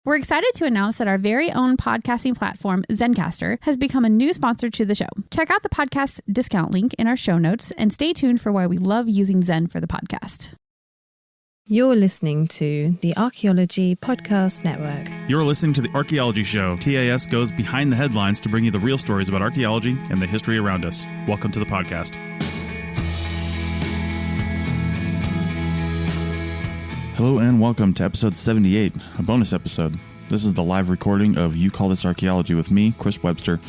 We're excited to announce that our very own podcasting platform, Zencastr, has become a new sponsor to the show. Check out the podcast's discount link in our show notes and stay tuned for why we love using Zen for the podcast. You're listening to the Archaeology Podcast Network. You're listening to The Archaeology Show. TAS goes behind the headlines to bring you the real stories about archaeology and the history around us. Welcome to the podcast. Hello and welcome to episode 78, a bonus episode. This is the live recording of You Call This Archaeology with me, Chris Webster,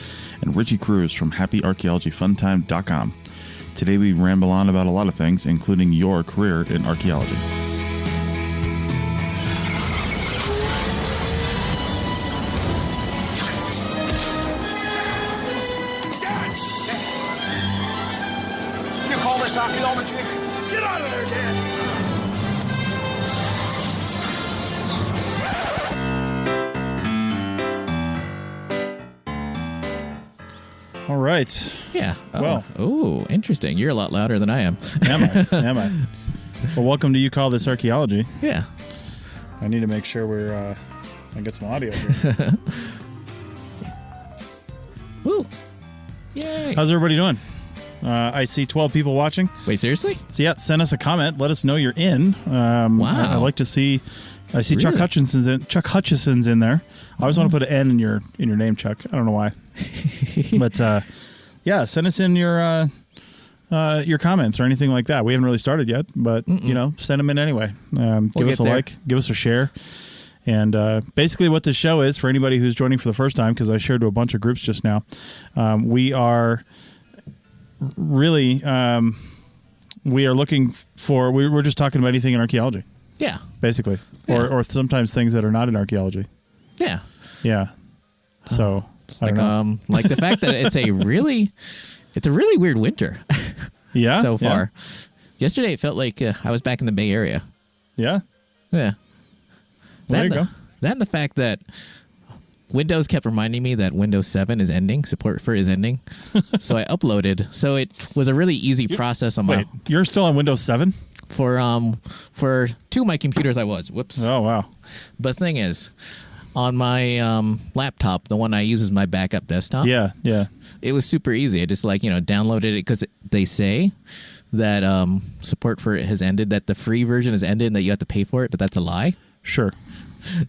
and Richie Cruz from happyarchaeologyfuntime.com. Today we ramble on about a lot of things, including your career in archaeology. You call this archaeology? Get out of there, Dad! All right. Yeah. Oh. Well. Oh, interesting. You're a lot louder than I am. Am I? Well, welcome to You Call This Archaeology. Yeah. I need to make sure I get some audio here. Woo. Yay. How's everybody doing? I see 12 people watching. Wait, seriously? So yeah, send us a comment. Let us know you're in. Wow. I like to see. I see Really? Chuck Hutchison's in there. I always want to put an N in your name, Chuck. I don't know why. But yeah, send us in your comments or anything like that. We haven't really started yet, but send them in anyway. Give us a like, give us a share. And basically what this show is, for anybody who's joining for the first time, because I shared to a bunch of groups just now, we are really we are looking for, we're just talking about anything in archaeology. Yeah. Basically. Yeah. Or sometimes things that are not in archaeology. Yeah. Yeah. So I don't know. Like the fact that it's a really weird winter. Yeah. So far. Yeah. Yesterday it felt like I was back in the Bay Area. Yeah. Yeah. Well, there you go. That and the fact that Windows kept reminding me that Windows 7 is ending, support for is ending. So I uploaded. So it was a really easy process on Wait, you're still on Windows 7? For two of my computers I was. Whoops. Oh, wow. But the thing is, on my laptop, the one I use as my backup desktop. Yeah, yeah. It was super easy. I just downloaded it because they say that support for it has ended, that the free version has ended and that you have to pay for it, but that's a lie. Sure.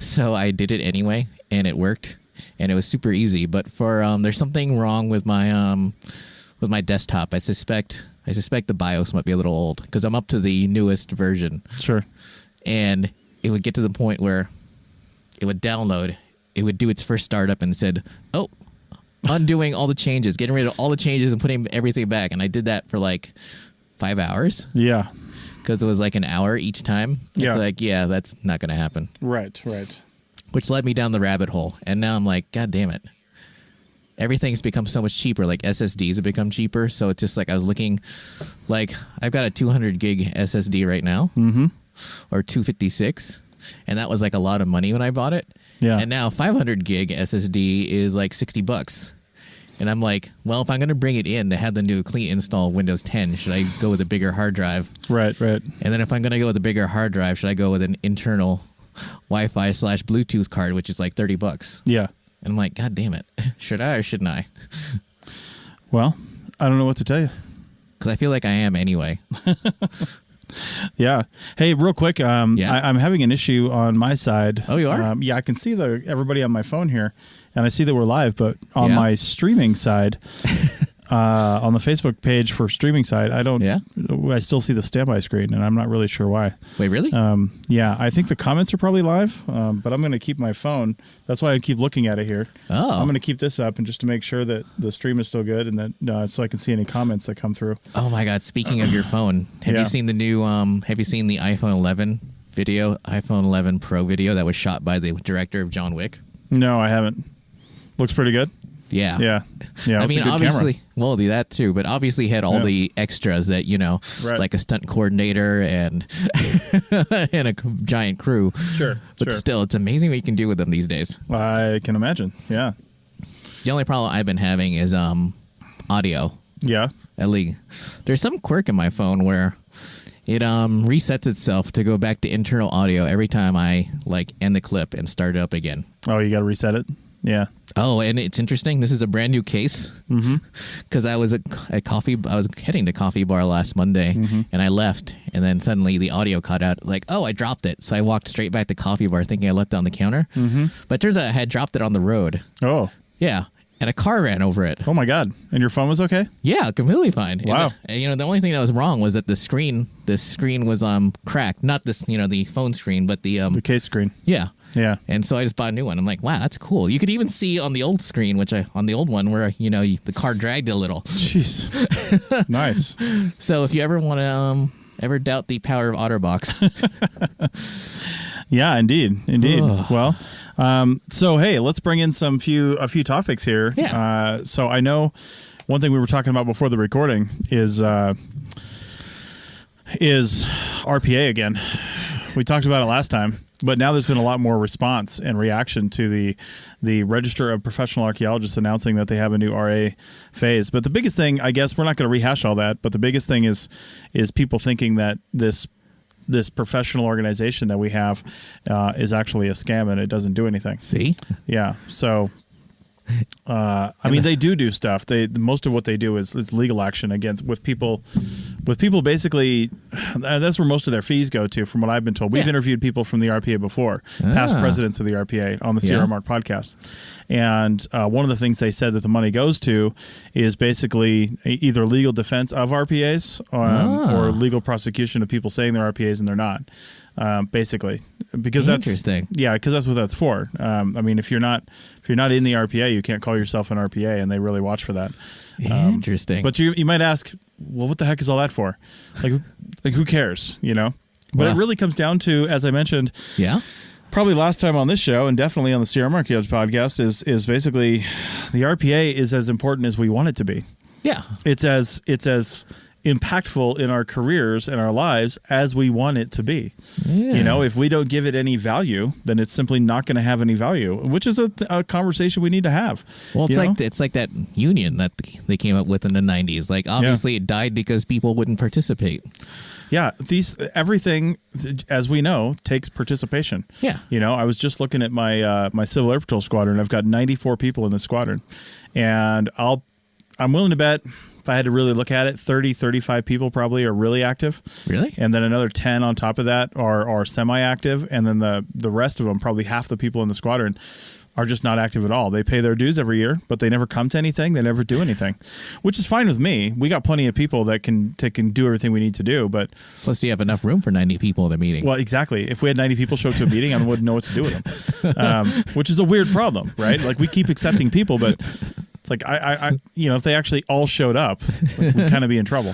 So I did it anyway, and it worked, and it was super easy. But for there's something wrong with my desktop. I suspect the BIOS might be a little old because I'm up to the newest version. Sure. And it would get to the point where it would download, it would do its first startup and said, oh, undoing all the changes, getting rid of all the changes and putting everything back. And I did that for like 5 hours. Yeah. Because it was like an hour each time. Yeah. It's like, yeah, that's not going to happen. Right. Which led me down the rabbit hole. And now I'm like, God damn it. Everything's become so much cheaper. Like SSDs have become cheaper. So it's just like I was looking, like I've got a 200 gig SSD right now, or 256, and that was like a lot of money when I bought it. Yeah. And now 500 gig SSD is like $60, and I'm like, well, if I'm going to bring it in to have the new clean install of Windows 10, should I go with a bigger hard drive? Right. And then if I'm going to go with a bigger hard drive, should I go with an internal Wi-Fi/Bluetooth card, which is like $30? Yeah. And I'm like, God damn it. Should I or shouldn't I? Well, I don't know what to tell you. Because I feel like I am anyway. Yeah. Hey, real quick, I'm having an issue on my side. Oh, you are? Yeah, I can see everybody on my phone here, and I see that we're live, but on my streaming side, on the Facebook page for streaming side, I still see the standby screen, and I'm not really sure why. Wait, really? Yeah, I think the comments are probably live, but I'm going to keep my phone. That's why I keep looking at it here. Oh. I'm going to keep this up and just to make sure that the stream is still good and that so I can see any comments that come through. Oh my God! Speaking of your phone, have you seen the new? Have you seen the iPhone 11 video, iPhone 11 Pro video that was shot by the director of John Wick? No, I haven't. Looks pretty good. Yeah. I mean, obviously, well, do that too, but obviously had all the extras that, like a stunt coordinator and and a giant crew. Sure. But still, it's amazing what you can do with them these days. I can imagine. Yeah. The only problem I've been having is audio. Yeah. At least there's some quirk in my phone where It resets itself to go back to internal audio every time I end the clip and start it up again. Oh, you got to reset it? Yeah. Oh, and it's interesting. This is a brand new case because I was I was heading to Coffee Bar last Monday and I left, and then suddenly the audio cut out. Like, oh, I dropped it. So I walked straight back to Coffee Bar thinking I left it on the counter. But it turns out I had dropped it on the road. Oh. Yeah. And a car ran over it. Oh my God! And your phone was okay? Yeah, completely fine. Wow. And the only thing that was wrong was that the screen was cracked. Not this, the phone screen, but the case screen. Yeah. Yeah. And so I just bought a new one. I'm like, wow, that's cool. You could even see on the old screen, on the old one where the car dragged a little. Jeez. Nice. So if you ever want to ever doubt the power of OtterBox. Yeah, indeed. Well, so hey, let's bring in a few topics here. Yeah. So I know one thing we were talking about before the recording is RPA again. We talked about it last time, but now there's been a lot more response and reaction to the Register of Professional Archaeologists announcing that they have a new RA phase. But the biggest thing, I guess, we're not going to rehash all that, but the biggest thing is people thinking that this professional organization that we have is actually a scam and it doesn't do anything. See? Yeah. So, I mean, they do stuff. Most of what they do is legal action with people basically. That's where most of their fees go to, from what I've been told. We've interviewed people from the RPA before, past presidents of the RPA on the Sierra Mark podcast. And one of the things they said that the money goes to is basically either legal defense of RPAs or legal prosecution of people saying they're RPAs and they're not. Basically, because that's interesting. Yeah, because that's what that's for. I mean, if you're not in the RPA, you can't call yourself an RPA, and they really watch for that. Interesting. But you might ask, well, what the heck is all that for? Like who cares? But it really comes down to, as I mentioned, probably last time on this show, and definitely on the Sierra Mark podcast, is basically the RPA is as important as we want it to be. Yeah, it's as impactful in our careers and our lives as we want it to be. Yeah. If we don't give it any value, then it's simply not going to have any value, which is a conversation we need to have. Well, it's like that union that they came up with in the 90s. Like, obviously it died because people wouldn't participate. Yeah, everything, as we know, takes participation. Yeah. I was just looking at my my Civil Air Patrol squadron. I've got 94 people in the squadron, and I'm willing to bet, if I had to really look at it, 30, 35 people probably are really active. Really? And then another 10 on top of that are semi-active. And then the rest of them, probably half the people in the squadron, are just not active at all. They pay their dues every year, but they never come to anything. They never do anything, which is fine with me. We got plenty of people that can do everything we need to do. But plus, you have enough room for 90 people in a meeting. Well, exactly. If we had 90 people show up to a meeting, I wouldn't know what to do with them, which is a weird problem, right? Like, we keep accepting people, but it's like, I if they actually all showed up, we'd kind of be in trouble.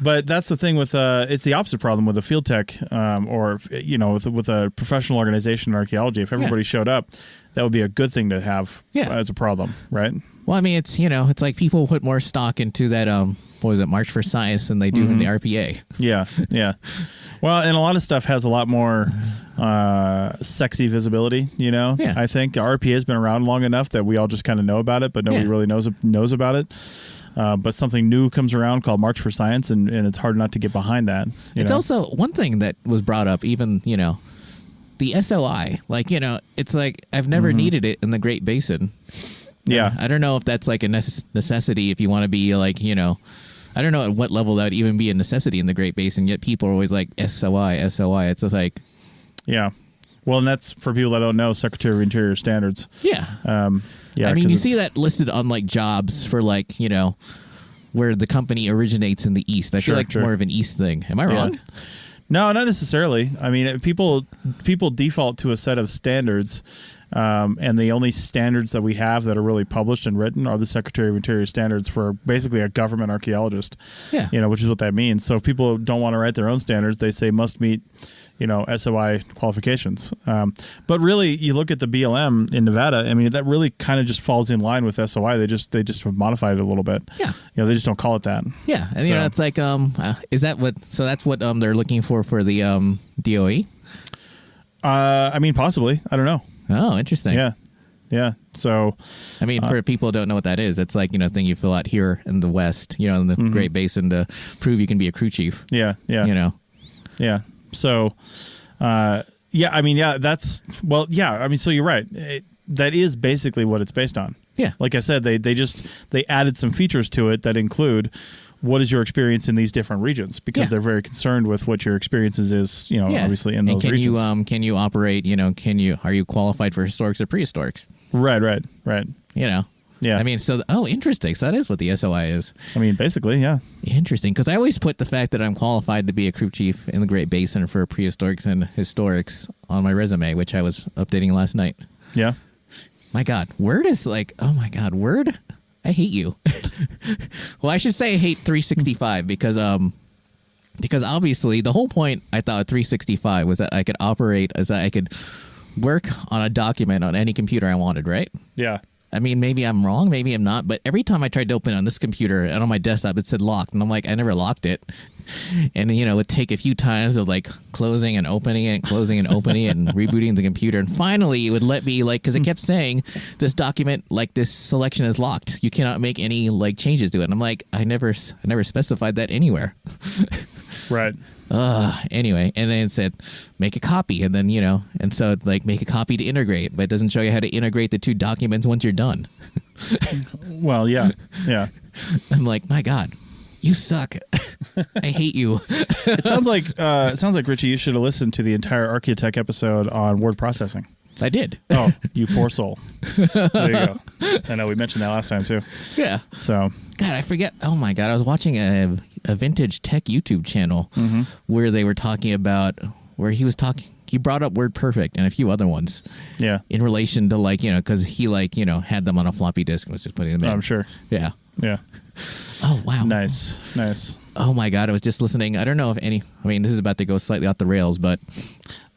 But that's the thing with it's the opposite problem with a field tech or with a professional organization in archaeology. If everybody showed up, that would be a good thing to have as a problem, right? Well, I mean, it's like people put more stock into that March for Science than they do in the RPA. Yeah. Well, and a lot of stuff has a lot more sexy visibility, Yeah. I think the RPA has been around long enough that we all just kind of know about it, but nobody really knows about it. But something new comes around called March for Science, and it's hard not to get behind that. It's also one thing that was brought up, even, the SOI. Like, it's like I've never needed it in the Great Basin. Yeah. I don't know if that's like a necessity if you want to be like, I don't know at what level that would even be a necessity in the Great Basin, yet people are always like, SOI. It's just like... Yeah. Well, and that's, for people that don't know, Secretary of Interior standards. Yeah. Yeah. I mean, you see that listed on like jobs for like, where the company originates in the East. I feel like it's more of an East thing. Am I wrong? No, not necessarily. I mean, people default to a set of standards, and the only standards that we have that are really published and written are the Secretary of Interior standards for basically a government archaeologist. Yeah. Which is what that means. So if people don't want to write their own standards, they say must meet, SOI qualifications. But really, you look at the BLM in Nevada. I mean, that really kind of just falls in line with SOI. They just have modified it a little bit. Yeah. They just don't call it that. Yeah, and it's like, is that what? So that's what they're looking for the DOE. I mean, possibly. I don't know. Oh, interesting. Yeah. So, I mean, for people who don't know what that is, it's like, thing you fill out here in the West, in the Great Basin to prove you can be a crew chief. Yeah. Yeah. So, yeah, I mean, yeah, I mean, so you're right. That is basically what it's based on. Yeah. Like I said, they added some features to it that include what is your experience in these different regions, because they're very concerned with what your experiences is, obviously in those regions. Can you operate, are you qualified for historics or prehistorics? Right. Yeah. I mean, interesting. So that is what the SOI is. I mean, basically, yeah. Interesting, because I always put the fact that I'm qualified to be a crew chief in the Great Basin for prehistorics and historics on my resume, which I was updating last night. Yeah. My God, Word is like, oh my God, Word, I hate you. Well, I should say I hate 365 because obviously the whole point I thought of 365 was that I could work on a document on any computer I wanted, right? Yeah. I mean, maybe I'm wrong, maybe I'm not, but every time I tried to open it on this computer and on my desktop, it said locked. And I'm like, I never locked it. And, it would take a few times of like closing and opening it, closing and opening it and rebooting the computer. And finally, it would let me because it kept saying this document, this selection is locked. You cannot make any changes to it. And I'm like, I never specified that anywhere. Right. Anyway, and then it said make a copy, and then and so it's make a copy to integrate, but it doesn't show you how to integrate the two documents once you're done. Well, yeah. I'm like, my God, you suck. I hate you. It sounds like Richie, you should have listened to the entire Archaeotech episode on word processing. I did. Oh, you poor soul. There you go. I know we mentioned that last time too. Yeah. So, God, I forget. Oh my God, I was watching a vintage tech YouTube channel where they were talking about he brought up WordPerfect and a few other ones. Yeah. In relation to because he had them on a floppy disk and was just putting them in. I'm sure. Yeah. Yeah. Oh wow. Nice. Oh my God, I was just listening. I don't know if this is about to go slightly off the rails, but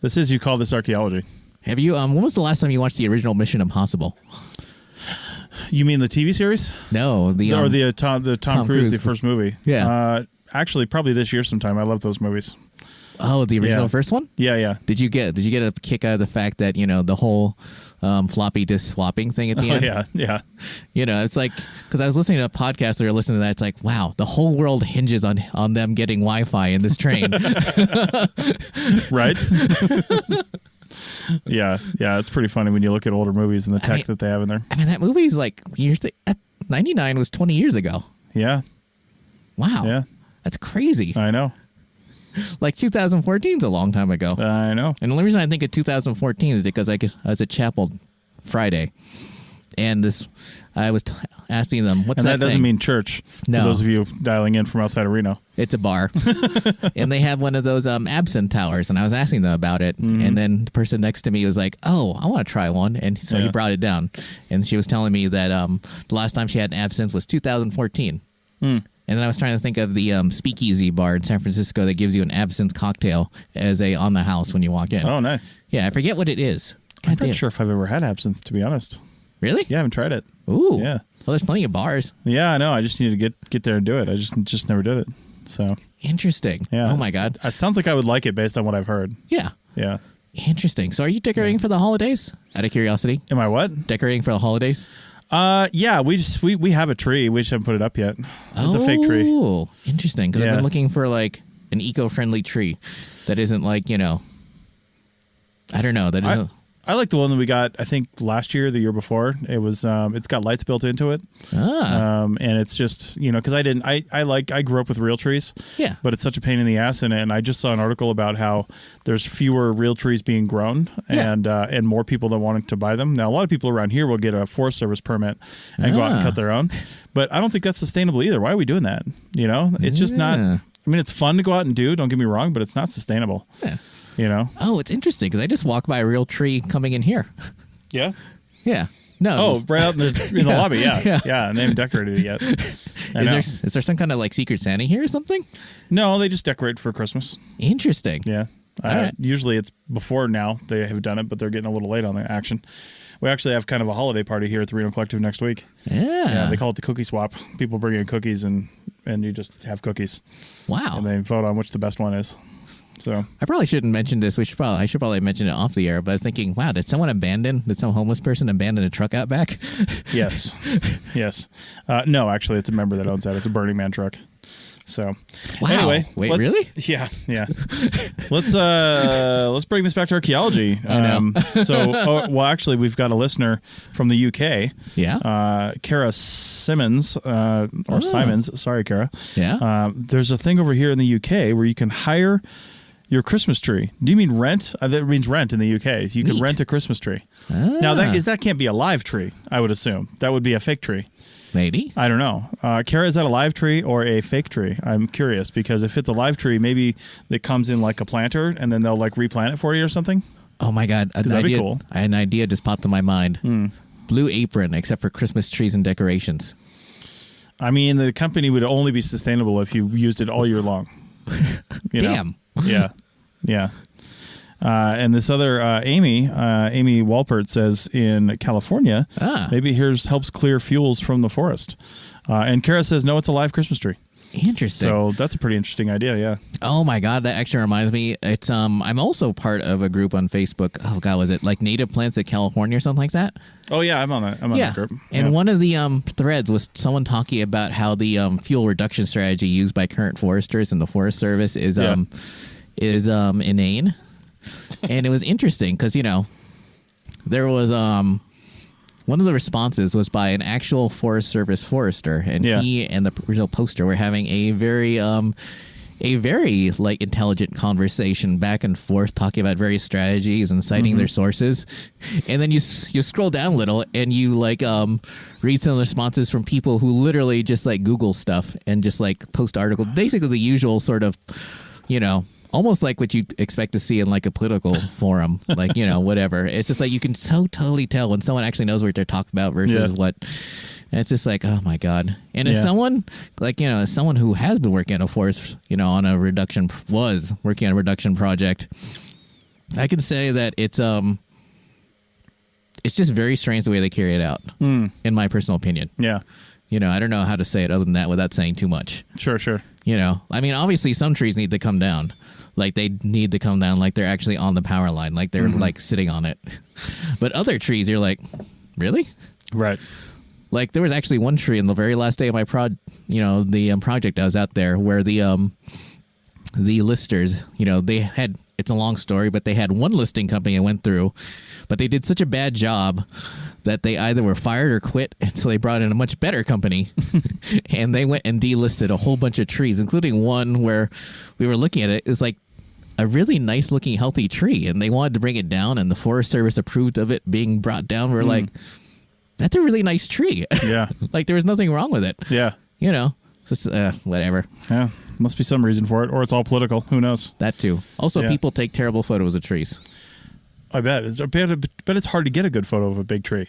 you call this archaeology. Have you when was the last time you watched the original Mission Impossible? You mean the TV series? No, the Tom Cruise, the first movie. Yeah. Actually, probably this year sometime. I love those movies. Oh, the original first one? Yeah. Did you get a kick out of the fact that the whole floppy disk swapping thing at the end? Yeah. It's like, because I was listening to a podcast, they were listening to that. It's like, wow, the whole world hinges on them getting Wi-Fi in this train. Right. Yeah, it's pretty funny when you look at older movies and the tech that they have in there. I mean, that movie's 99 was 20 years ago. Yeah. Wow. Yeah. That's crazy. I know. 2014 is a long time ago. I know. And the only reason I think of 2014 is because I was at chapel Friday, and I was asking them, what's that? And that doesn't mean church. No. For those of you dialing in from outside of Reno. It's a bar. And they have one of those absinthe towers, and I was asking them about it. And then the person next to me was like, oh, I want to try one. And so he brought it down. And she was telling me that the last time she had an absinthe was 2014. And then I was trying to think of the Speakeasy bar in San Francisco that gives you an absinthe cocktail as on the house when you walk in. Oh, nice. Yeah, I forget what it is. I'm not sure if I've ever had absinthe, to be honest. Really? Yeah, I haven't tried it. Ooh. Yeah. Well, there's plenty of bars. Yeah, I know. I just need to get there and do it. I just never did it. So interesting. Yeah. Oh my God. It sounds like I would like it based on what I've heard. Yeah. Yeah. Interesting. So are you decorating for the holidays? Out of curiosity. Am I what? Decorating for the holidays? Yeah, we have a tree. We just haven't put it up yet. It's a fake tree. Oh, interesting. Because I've been looking for an eco-friendly tree that isn't I don't know. That isn't. I like the one that we got, I think, last year, the year before. It was, it's got lights built into it. And it's just, because I grew up with real trees. Yeah. But it's such a pain in the ass. And I just saw an article about how there's fewer real trees being grown and more people that wanted to buy them. Now, a lot of people around here will get a Forest Service permit and go out and cut their own. But I don't think that's sustainable either. Why are we doing that? It's just not, I mean, it's fun to go out and do, don't get me wrong, but it's not sustainable. Yeah. Oh, it's interesting because I just walked by a real tree coming in here. Yeah? Yeah. No. Oh, right out in the lobby. Yeah. Yeah. And they haven't decorated it yet. Is there some kind of Secret Santa here or something? No, they just decorate for Christmas. Interesting. Yeah. Right. Usually it's before now they have done it, but they're getting a little late on the action. We actually have kind of a holiday party here at the Reno Collective next week. Yeah. They call it the cookie swap. People bring in cookies and you just have cookies. Wow. And they vote on which the best one is. So I probably shouldn't mention this. I should probably mention it off the air. But I was thinking, wow, did some homeless person abandon a truck out back? Yes. No, actually, it's a member that owns that. It's a Burning Man truck. So Wow. anyway, Wait, really? Yeah. Let's bring this back to archaeology. I know. Actually, we've got a listener from the UK. Yeah. Kara Simmons Simons. Sorry, Kara. Yeah. There's a thing over here in the UK where you can hire your Christmas tree. Do you mean rent? That means rent in the UK. You can Neat. rent a Christmas tree. Now that can't be a live tree, I would assume. That would be a fake tree. Maybe. I don't know. Kara, is that a live tree or a fake tree? I'm curious because if it's a live tree, maybe it comes in like a planter and then they'll like replant it for you or something. Oh my God. That'd be cool. An idea just popped in my mind. Blue Apron, except for Christmas trees and decorations. I mean, the company would only be sustainable if you used it all year long. Damn. Yeah. Yeah. And this other Amy Walpert says in California, maybe helps clear fuels from the forest. And Kara says, no, it's a live Christmas tree. Interesting. So that's a pretty interesting idea. Yeah. Oh my God, that actually reminds me. It's I'm also part of a group on Facebook. Oh God, was it like Native Plants of California or something like that? Oh yeah, I'm on that group. And one of the threads was someone talking about how the fuel reduction strategy used by current foresters and the Forest Service is inane. And it was interesting because, there was one of the responses was by an actual Forest Service forester, and he and the original poster were having a very like intelligent conversation back and forth, talking about various strategies and citing their sources. And then you scroll down a little and you like read some of the responses from people who literally just like Google stuff and just like post articles, basically the usual sort of, almost like what you expect to see in like a political forum, like, whatever. It's just like you can so totally tell when someone actually knows what they're talking about versus what. And it's just like, oh my God. And as someone like, as someone who has been working on a forest, was working on a reduction project, I can say that it's just very strange the way they carry it out, in my personal opinion. Yeah. I don't know how to say it other than that without saying too much. Sure. I mean, obviously some trees need to come down. Like they need to come down like they're actually on the power line, like they're like sitting on it. But other trees, you're like, really? Right. Like there was actually one tree in the very last day of my project I was out there where the listers, they had, it's a long story, but they had one listing company I went through, but they did such a bad job that they either were fired or quit, and so they brought in a much better company, and they went and delisted a whole bunch of trees, including one where we were looking at it. It was like a really nice looking, healthy tree, and they wanted to bring it down, and the Forest Service approved of it being brought down. We're like, that's a really nice tree. Yeah. Like there was nothing wrong with it. Yeah. Just, whatever. Yeah. Must be some reason for it, or it's all political. Who knows? That too. Also, people take terrible photos of trees. I bet. But it's hard to get a good photo of a big tree.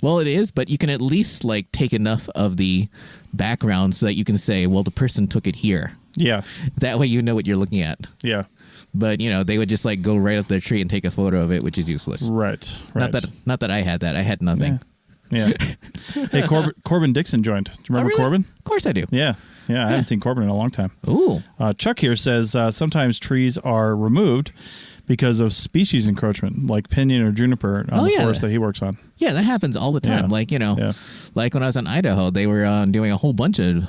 Well, it is, but you can at least like take enough of the background so that you can say, well, the person took it here. Yeah. That way you know what you're looking at. Yeah. But, they would just like go right up their tree and take a photo of it, which is useless. Right. Not that I had that. I had nothing. Yeah. Hey, Corbin Dixon joined. Do you remember Corbin? Of course I do. Yeah. I haven't seen Corbin in a long time. Ooh. Chuck here says sometimes trees are removed because of species encroachment, like pinyon or juniper on the forest that he works on. Yeah, that happens all the time. Like, like when I was in Idaho, they were doing a whole bunch of,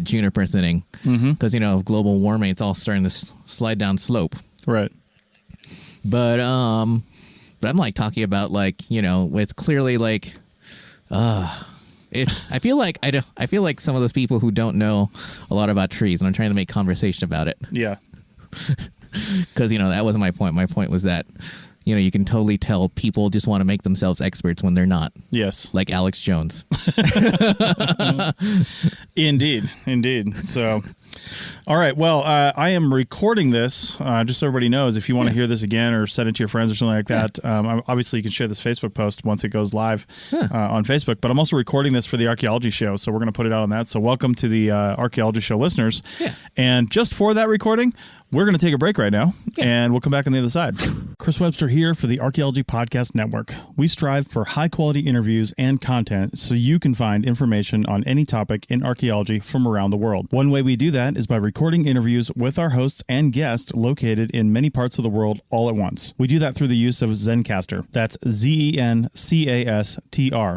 juniper thinning? Because, of global warming, it's all starting to slide down slope. Right. But I'm like talking about like, it's clearly like, I feel like some of those people who don't know a lot about trees, and I'm trying to make conversation about it. Yeah. Because, that wasn't my point. My point was that, you can totally tell people just want to make themselves experts when they're not. Yes. Like Alex Jones. Indeed. So, all right. Well, I am recording this, just so everybody knows, if you want to hear this again or send it to your friends or something like that. Obviously, you can share this Facebook post once it goes live on Facebook. But I'm also recording this for the Archaeology Show, so we're going to put it out on that. So welcome to the Archaeology Show listeners. Yeah. And just for that recording, we're going to take a break right now, and we'll come back on the other side. Chris Webster here here for the Archaeology Podcast Network. We strive for high-quality interviews and content so you can find information on any topic in archaeology from around the world. One way we do that is by recording interviews with our hosts and guests located in many parts of the world all at once. We do that through the use of Zencastr. That's Zencastr.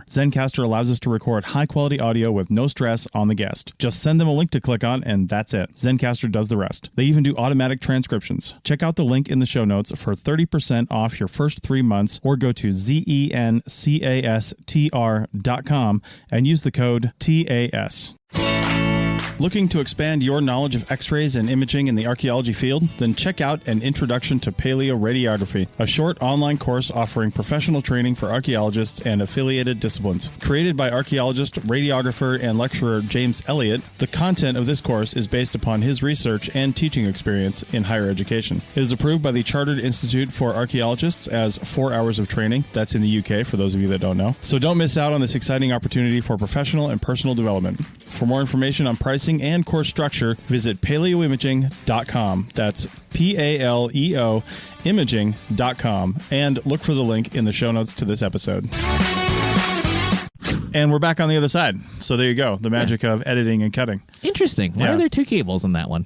Zencastr allows us to record high-quality audio with no stress on the guest. Just send them a link to click on, and that's it. Zencastr does the rest. They even do automatic transcriptions. Check out the link in the show notes for 30% off your first 3 months, or go to zencastr.com and use the code TAS. Looking to expand your knowledge of X-rays and imaging in the archaeology field? Then check out An Introduction to Paleoradiography, a short online course offering professional training for archaeologists and affiliated disciplines. Created by archaeologist, radiographer, and lecturer James Elliott, the content of this course is based upon his research and teaching experience in higher education. It is approved by the Chartered Institute for Archaeologists as 4 hours of training. That's in the UK, for those of you that don't know. So don't miss out on this exciting opportunity for professional and personal development. For more information on pricing and course structure, visit paleoimaging.com. That's PALEO imaging.com, and look for the link in the show notes to this episode. And we're back on the other side. So there you go. The magic of editing and cutting. Interesting. Why are there 2 cables in that one?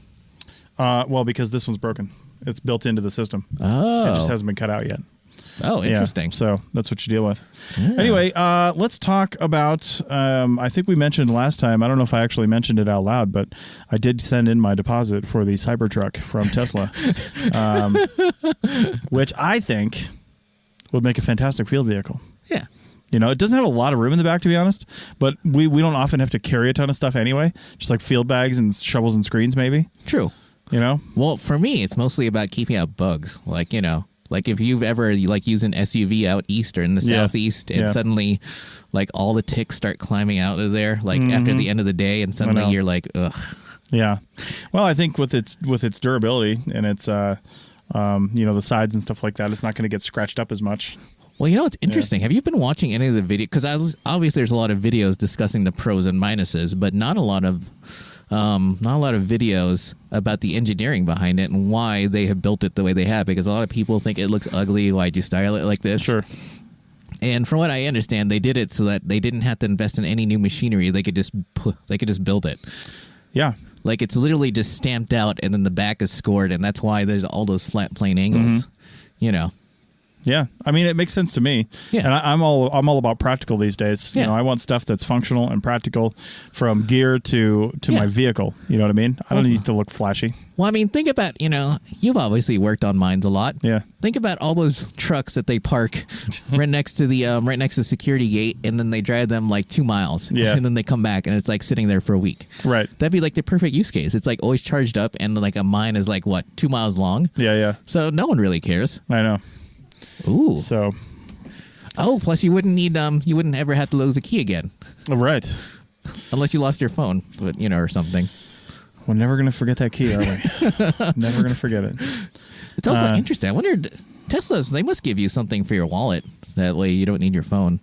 Well, because this one's broken. It's built into the system. Oh. It just hasn't been cut out yet. Oh, interesting. Yeah, so that's what you deal with. Yeah. Anyway, let's talk about, I think we mentioned last time, I don't know if I actually mentioned it out loud, but I did send in my deposit for the Cybertruck from Tesla, which I think would make a fantastic field vehicle. Yeah. You know, it doesn't have a lot of room in the back, to be honest, but we don't often have to carry a ton of stuff anyway, just like field bags and shovels and screens maybe. True. You know? Well, for me, it's mostly about keeping out bugs. Like, you know, like if you've ever like used an SUV out east or in the southeast, and suddenly like all the ticks start climbing out of there, like after the end of the day, and suddenly you're like, ugh. Yeah. Well, I think with its durability and its you know, the sides and stuff like that, it's not going to get scratched up as much. Well, you know, it's interesting. Have you been watching any of the video? Because obviously there's a lot of videos discussing the pros and minuses, but not a lot of videos about the engineering behind it and why they have built it the way they have, because a lot of people think it looks ugly. Why'd you style it like this? Sure. And from what I understand, they did it so that they didn't have to invest in any new machinery. They could just build it. Yeah. Like it's literally just stamped out, and then the back is scored, and that's why there's all those flat plane angles. You know. Yeah, I mean, it makes sense to me. Yeah. And I'm all about practical these days. Yeah. You know, I want stuff that's functional and practical, from gear to my vehicle. You know what I mean? I don't need to look flashy. Well, I mean, think about, you know, you've obviously worked on mines a lot. Yeah. Think about all those trucks that they park right next to the security gate, and then they drive them like 2 miles. Yeah. And then they come back, and it's like sitting there for a week. Right. That'd be like the perfect use case. It's like always charged up, and like a mine is like, what, 2 miles long? Yeah, yeah. So no one really cares. I know. Ooh. So. Oh, plus you wouldn't ever have to lose a key again. Right. Unless you lost your phone, but you know, or something. We're never going to forget that key, are we? Never going to forget it. It's also interesting. I wonder, Teslas, they must give you something for your wallet, so that way you don't need your phone.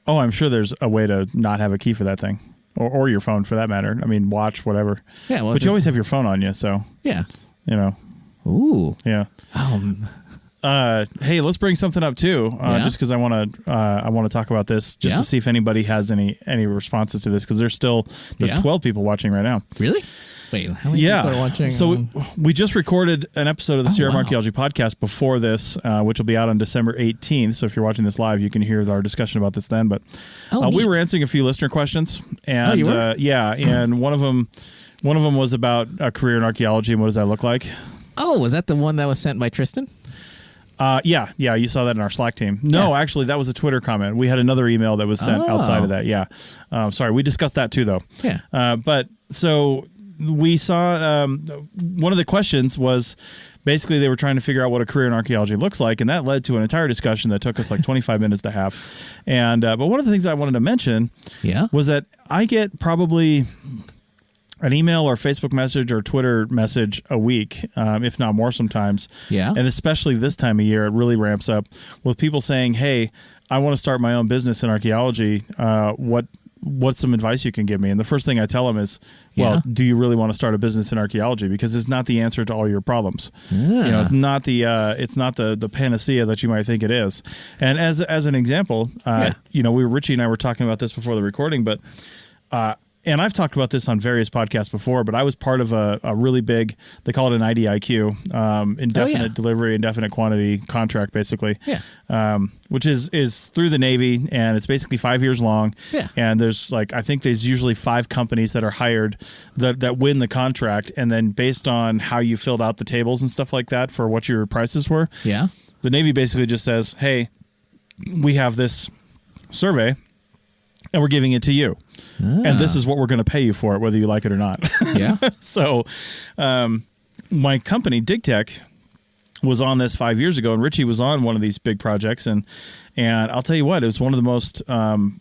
Oh, I'm sure there's a way to not have a key for that thing. Or your phone, for that matter. I mean, watch, whatever. Yeah, well, but you always have your phone on you, so. Yeah. You know. Ooh. Yeah. Hey, let's bring something up too, just because I want to talk about this, just to see if anybody has any responses to this, because there's 12 people watching right now. Really? Wait, how many people are watching? So we just recorded an episode of the Pseudo-Archaeology podcast before this, which will be out on December 18th. So if you're watching this live, you can hear our discussion about this then. But we were answering a few listener questions, and you were? and one of them was about a career in archaeology and what does that look like. Oh, was that the one that was sent by Tristan? Yeah, you saw that in our Slack team. No, actually, that was a Twitter comment. We had another email that was sent outside of that. Yeah. Sorry, we discussed that too, though. Yeah. But so we saw one of the questions was basically they were trying to figure out what a career in archaeology looks like, and that led to an entire discussion that took us like 25 minutes to have. And but one of the things I wanted to mention was that I get probably an email or Facebook message or Twitter message a week, if not more sometimes. Yeah. And especially this time of year, it really ramps up with people saying, hey, I want to start my own business in archaeology. What what's some advice you can give me? And the first thing I tell them is, well, do you really want to start a business in archaeology? Because it's not the answer to all your problems. It's not the panacea that you might think it is. And as an example, Richie and I were talking about this before the recording, but and I've talked about this on various podcasts before, but I was part of a really big, they call it an IDIQ, indefinite delivery, indefinite quantity contract, basically, which is through the Navy, and it's basically 5 years long. Yeah. And there's I think there's usually 5 companies that are hired that win the contract, and then based on how you filled out the tables and stuff like that for what your prices were, the Navy basically just says, hey, we have this survey, and we're giving it to you. And this is what we're going to pay you for it, whether you like it or not. Yeah. So my company, DigTech, was on this 5 years ago, and Richie was on one of these big projects. And I'll tell you what, it was one of the most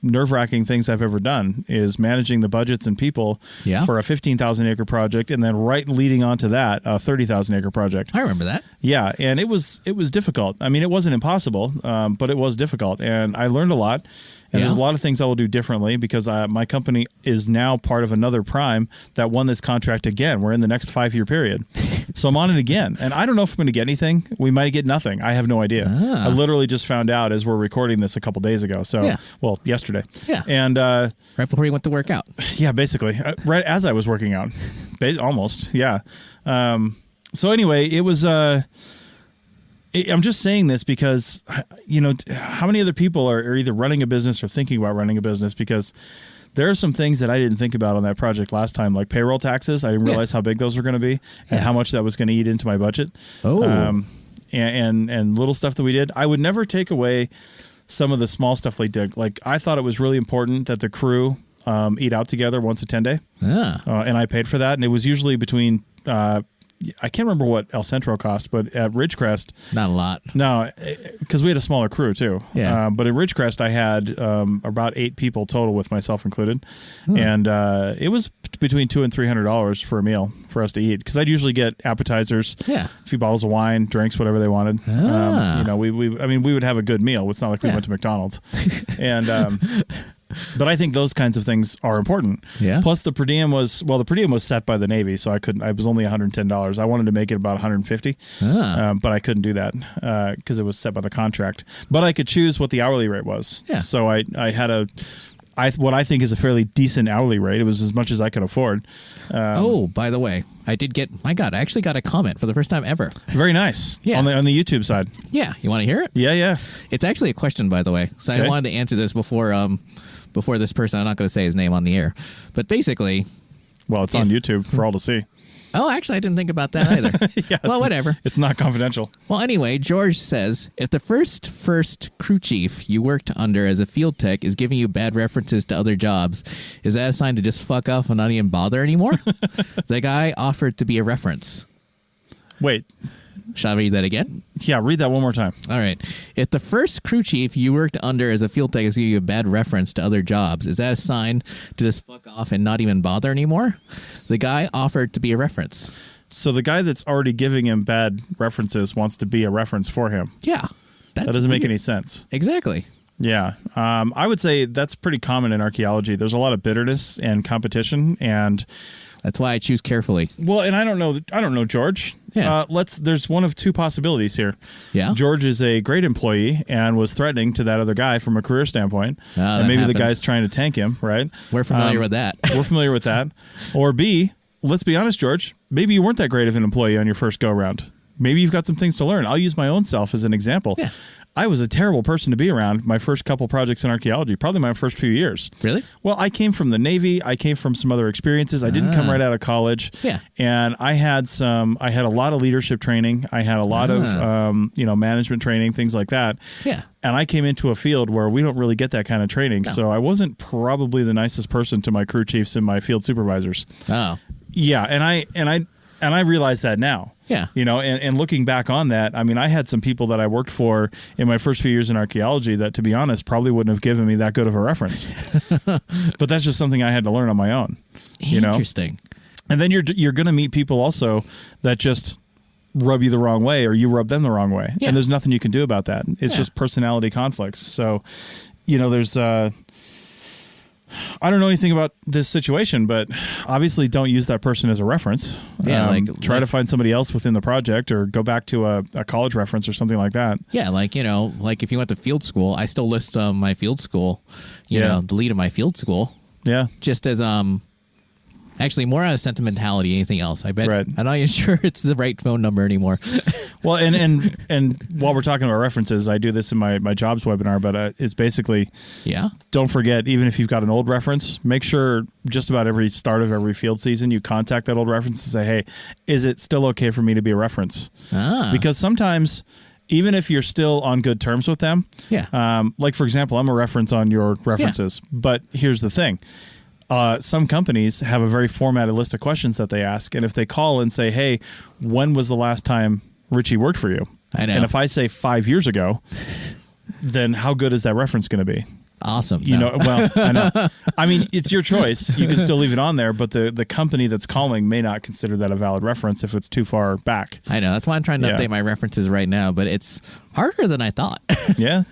nerve-wracking things I've ever done, is managing the budgets and people for a 15,000-acre project, and then right leading on to that, a 30,000-acre project. I remember that. Yeah, and it was difficult. I mean, it wasn't impossible, but it was difficult, and I learned a lot. And there's a lot of things I will do differently, because my company is now part of another prime that won this contract again. We're in the next 5-year period. So I'm on it again. And I don't know if I'm going to get anything. We might get nothing. I have no idea. I literally just found out as we're recording this a couple days ago. So, well, yesterday. Yeah. And right before you went to work out. Yeah, basically. Right as I was working out. Almost. Yeah. So anyway, it was... I'm just saying this because, how many other people are either running a business or thinking about running a business? Because there are some things that I didn't think about on that project last time, like payroll taxes. I didn't realize how big those were going to be and how much that was going to eat into my budget. And little stuff that we did. I would never take away some of the small stuff they did. Like, I thought it was really important that the crew eat out together once a 10-day. And I paid for that. And it was usually between... I can't remember what El Centro cost, but at Ridgecrest... Not a lot. No, because we had a smaller crew, too. Yeah. But at Ridgecrest, I had about 8 people total, with myself included. And it was between $200 and $300 for a meal for us to eat, because I'd usually get appetizers, a few bottles of wine, drinks, whatever they wanted. We would have a good meal. It's not like we went to McDonald's. And... but I think those kinds of things are important. Yeah. Plus the per diem was set by the Navy, so I was only $110. I wanted to make it about $150, but I couldn't do that because it was set by the contract. But I could choose what the hourly rate was. Yeah. So I had what I think is a fairly decent hourly rate. It was as much as I could afford. By the way, I actually got a comment for the first time ever. Very nice. Yeah. On the YouTube side. Yeah. You want to hear it? Yeah. It's actually a question, by the way. So I wanted to answer this before this person. I'm not going to say his name on the air, but basically, well, it's on YouTube for all to see. Oh, actually, I didn't think about that either. Well, whatever. It's not confidential. Well, anyway, George says, if the first crew chief you worked under as a field tech is giving you bad references to other jobs, is that a sign to just fuck off and not even bother anymore? The guy offered to be a reference. Wait. Shall I read that again? Yeah, read that one more time. All right. If the first crew chief you worked under as a field tech is giving you a bad reference to other jobs, is that a sign to just fuck off and not even bother anymore? The guy offered to be a reference. So the guy that's already giving him bad references wants to be a reference for him. Yeah. That doesn't make any sense. Exactly. Yeah. I would say that's pretty common in archaeology. There's a lot of bitterness and competition, and... That's why I choose carefully. Well, and I don't know George. Yeah. There's one of two possibilities here. Yeah. George is a great employee and was threatening to that other guy from a career standpoint. And maybe the guy's trying to tank him, right? We're familiar with that. We're familiar with that. Or B, let's be honest, George, maybe you weren't that great of an employee on your first go round. Maybe you've got some things to learn. I'll use my own self as an example. Yeah. I was a terrible person to be around my first couple projects in archaeology, probably my first few years. Really? Well, I came from the Navy. I came from some other experiences. I didn't come right out of college. Yeah. And I had a lot of leadership training. I had a lot of, management training, things like that. Yeah. And I came into a field where we don't really get that kind of training. No. So I wasn't probably the nicest person to my crew chiefs and my field supervisors. Oh. Yeah. And I realize that now. Yeah. And looking back on that, I mean, I had some people that I worked for in my first few years in archaeology that, to be honest, probably wouldn't have given me that good of a reference. But that's just something I had to learn on my own. Interesting. And then you're going to meet people also that just rub you the wrong way, or you rub them the wrong way. Yeah. And there's nothing you can do about that. It's just personality conflicts. So, there's I don't know anything about this situation, but obviously don't use that person as a reference. Yeah, try to find somebody else within the project or go back to a college reference or something like that. Yeah, like, if you went to field school, I still list my field school, the lead of my field school. Yeah. Just as actually more out of sentimentality than anything else. I bet. Right. I'm not even sure it's the right phone number anymore. Well, and while we're talking about references, I do this in my jobs webinar, but it's basically, don't forget, even if you've got an old reference, make sure just about every start of every field season, you contact that old reference and say, hey, is it still okay for me to be a reference? Because sometimes, even if you're still on good terms with them, like, for example, I'm a reference on your references, but here's the thing. Some companies have a very formatted list of questions that they ask. And if they call and say, hey, when was the last time Richie worked for you? I know. And if I say 5 years ago, then how good is that reference going to be? Awesome. Well, I know. I mean, it's your choice. You can still leave it on there, but the company that's calling may not consider that a valid reference if it's too far back. I know. That's why I'm trying to update my references right now, but it's harder than I thought. Yeah.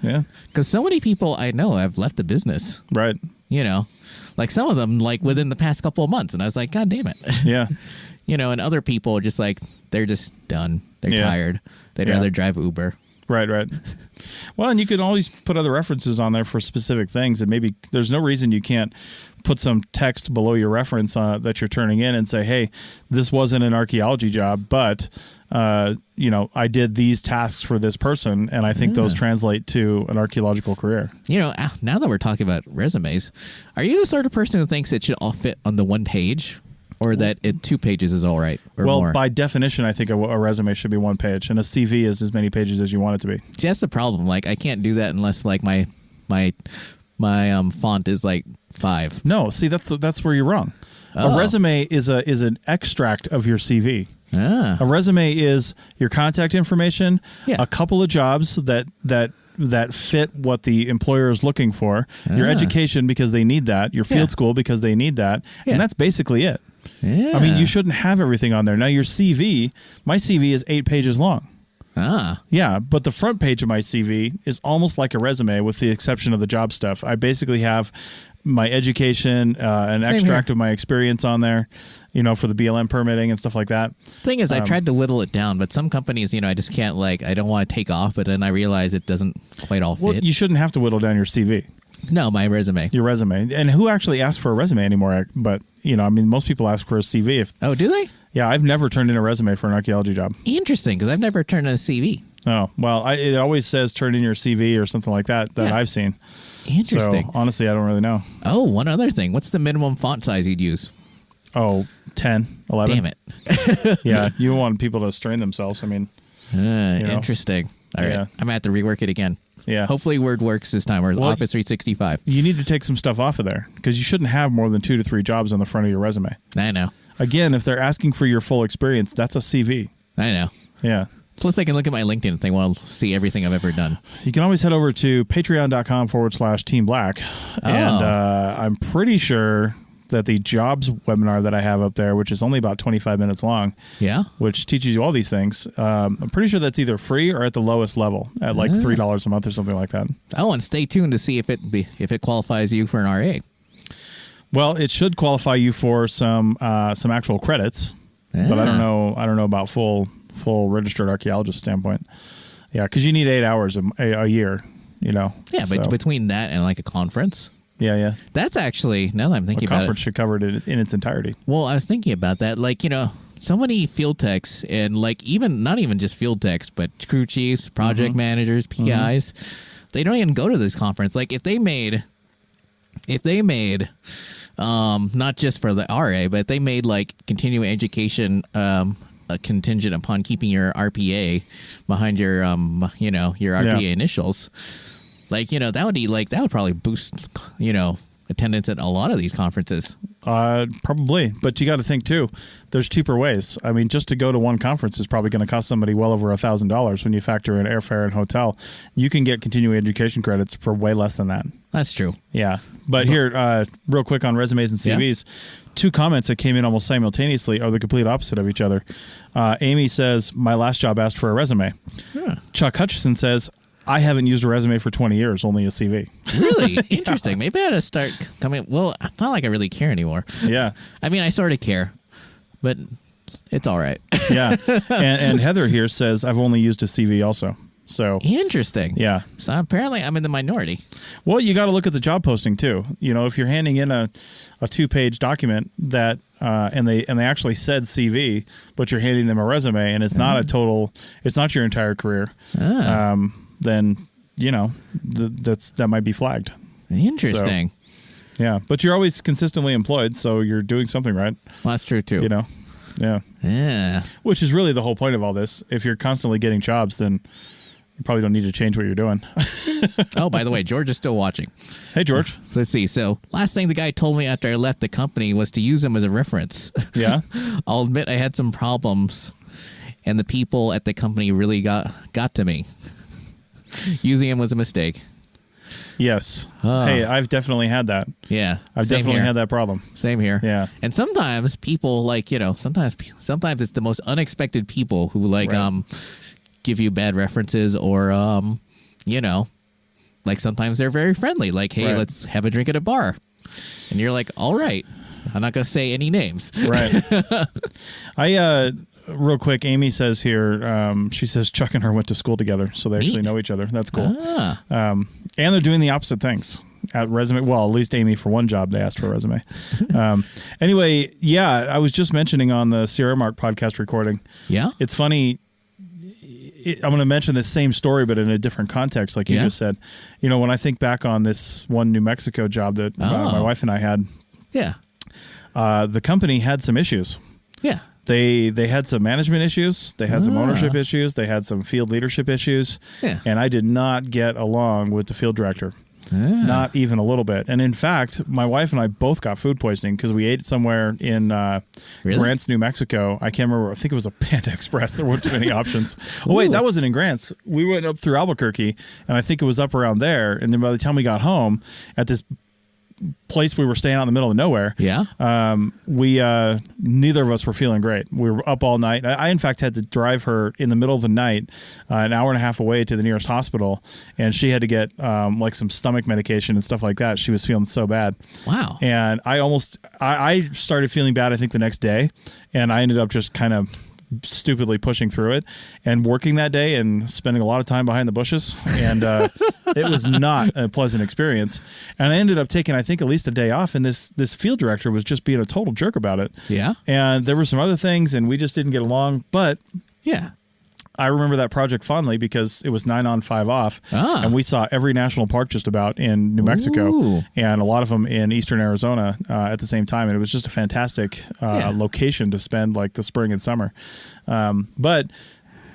Because so many people I know have left the business. Right. Like some of them, like within the past couple of months. And I was like, God damn it. Yeah. And other people are just like, they're just done. They're tired. They'd rather drive Uber. Right. Well, and you can always put other references on there for specific things. And maybe there's no reason you can't put some text below your reference that you're turning in and say, hey, this wasn't an archaeology job, but, I did these tasks for this person. And I think those translate to an archaeological career. Now that we're talking about resumes, are you the sort of person who thinks it should all fit on the one page? Or that 2 pages is all right, or more? Well, by definition, I think a resume should be 1 page, and a CV is as many pages as you want it to be. See, that's the problem. Like, I can't do that unless like my font is like 5. No, see, that's where you're wrong. A resume is an extract of your CV. A resume is your contact information, a couple of jobs that fit what the employer is looking for, your education because they need that, your field school because they need that, and that's basically it. Yeah. I mean, you shouldn't have everything on there. Now, your CV, my CV is 8 pages long. Yeah, but the front page of my CV is almost like a resume with the exception of the job stuff. I basically have my education, an extract of my experience on there, for the BLM permitting and stuff like that. Thing is, I tried to whittle it down, but some companies, I just can't, I don't want to take off, but then I realize it doesn't quite all fit. Well, you shouldn't have to whittle down your CV. No, my resume. Your resume. And who actually asks for a resume anymore? But, most people ask for a CV. Oh, do they? Yeah, I've never turned in a resume for an archaeology job. Interesting, because I've never turned in a CV. Oh, well, it always says turn in your CV or something like that I've seen. Interesting. So, honestly, I don't really know. Oh, one other thing. What's the minimum font size you'd use? Oh, 10, 11. Damn it. Yeah, you want people to strain themselves. I mean, interesting. All right. I'm going to have to rework it again. Yeah. Hopefully Word works this time, or Office 365. You need to take some stuff off of there because you shouldn't have more than 2 to 3 jobs on the front of your resume. I know. Again, if they're asking for your full experience, that's a CV. I know. Yeah. Plus, they can look at my LinkedIn if they want to see everything I've ever done. You can always head over to patreon.com/Team Black. And I'm pretty sure that the jobs webinar that I have up there, which is only about 25 minutes long, which teaches you all these things, I'm pretty sure that's either free or at the lowest level at like $3 a month or something like that. Oh, and stay tuned to see if it qualifies you for an RA. Well, it should qualify you for some actual credits, but I don't know about full registered archaeologist standpoint. Yeah, because you need 8 hours a year, Yeah, but between that and like a conference. Yeah. That's actually, now that I'm thinking about it. Conference should cover it in its entirety. Well, I was thinking about that. Like, so many field techs and like not even just field techs, but crew chiefs, project managers, PIs, they don't even go to this conference. Like if they made not just for the RA, but they made like continuing education a contingent upon keeping your RPA behind your your RPA initials. Like, that would probably boost, attendance at a lot of these conferences. Probably. But you got to think, too, there's cheaper ways. I mean, just to go to one conference is probably going to cost somebody well over $1,000 when you factor in airfare and hotel. You can get continuing education credits for way less than that. That's true. Yeah. But here, real quick on resumes and CVs, 2 comments that came in almost simultaneously are the complete opposite of each other. Amy says, my last job asked for a resume. Chuck Hutchison says, I haven't used a resume for 20 years, only a CV. Really? Interesting. Maybe I ought to start coming. Well, it's not like I really care anymore. Yeah. I mean, I sort of care, but it's all right. Yeah. And Heather here says, I've only used a CV also. So Interesting. yeah. So apparently I'm in the minority. Well, you got to look at the job posting too. You know, if you're handing in a 2-page document that and they actually said CV, but you're handing them a resume and it's not it's not your entire career, then you know that might be flagged. Interesting. So, yeah, but you're always consistently employed, so you're doing something right. Well, that's true too. You know, yeah. Yeah. Which is really the whole point of all this. If you're constantly getting jobs, then you probably don't need to change what you're doing. Oh, by the way, George is still watching. Hey, George. So let's see. So last thing the guy told me after I left the company was to use him as a reference. Yeah. I'll admit I had some problems, and the people at the company really got to me. Using him was a mistake. Yes. Hey, I've definitely had that. Yeah. I've same definitely here. had that problem. Same here. Yeah. And sometimes people sometimes it's the most unexpected people who Right. Give you bad references or like sometimes they're very friendly, like, hey, Right. let's have a drink at a bar. And you're like, all right. I'm not going to say any names. Right. Real quick, Amy says here, she says Chuck and her went to school together, so they actually know each other. That's cool. And they're doing the opposite things at resume. Well, at least Amy, for one job, they asked for a resume. Anyway, yeah, I was just mentioning on the Sierra Mark podcast recording. Yeah. It's funny. I'm going to mention this same story, but in a different context, like you just said. You know, when I think back on this one New Mexico job that my wife and I had, the company had some issues. Yeah. They had some management issues. They had some ownership issues. They had some field leadership issues. Yeah. And I did not get along with the field director. Not even a little bit. And in fact, my wife and I both got food poisoning because we ate somewhere in Grants, New Mexico. I can't remember. I think it was a Panda Express. There weren't too many options. Oh, wait, that wasn't in Grants. We went up through Albuquerque, and I think it was up around there. And then by the time we got home at this place we were staying out in the middle of nowhere. Yeah. We neither of us were feeling great. We were up all night. I in fact had to drive her in the middle of the night, an hour and a half away to the nearest hospital, and she had to get like some stomach medication and stuff like that. She was feeling so bad. Wow. And I started feeling bad, I think, the next day, and I ended up just kind of stupidly pushing through it and working that day and spending a lot of time behind the bushes, and it was not a pleasant experience. And I ended up taking, I think, at least a day off, and this field director was just being a total jerk about it. Yeah. And there were some other things, and we just didn't get along, but yeah, I remember that project fondly because it was 9 on 5 off, and we saw every national park just about in New Mexico. Ooh. And a lot of them in eastern Arizona at the same time. And it was just a fantastic location to spend like the spring and summer. But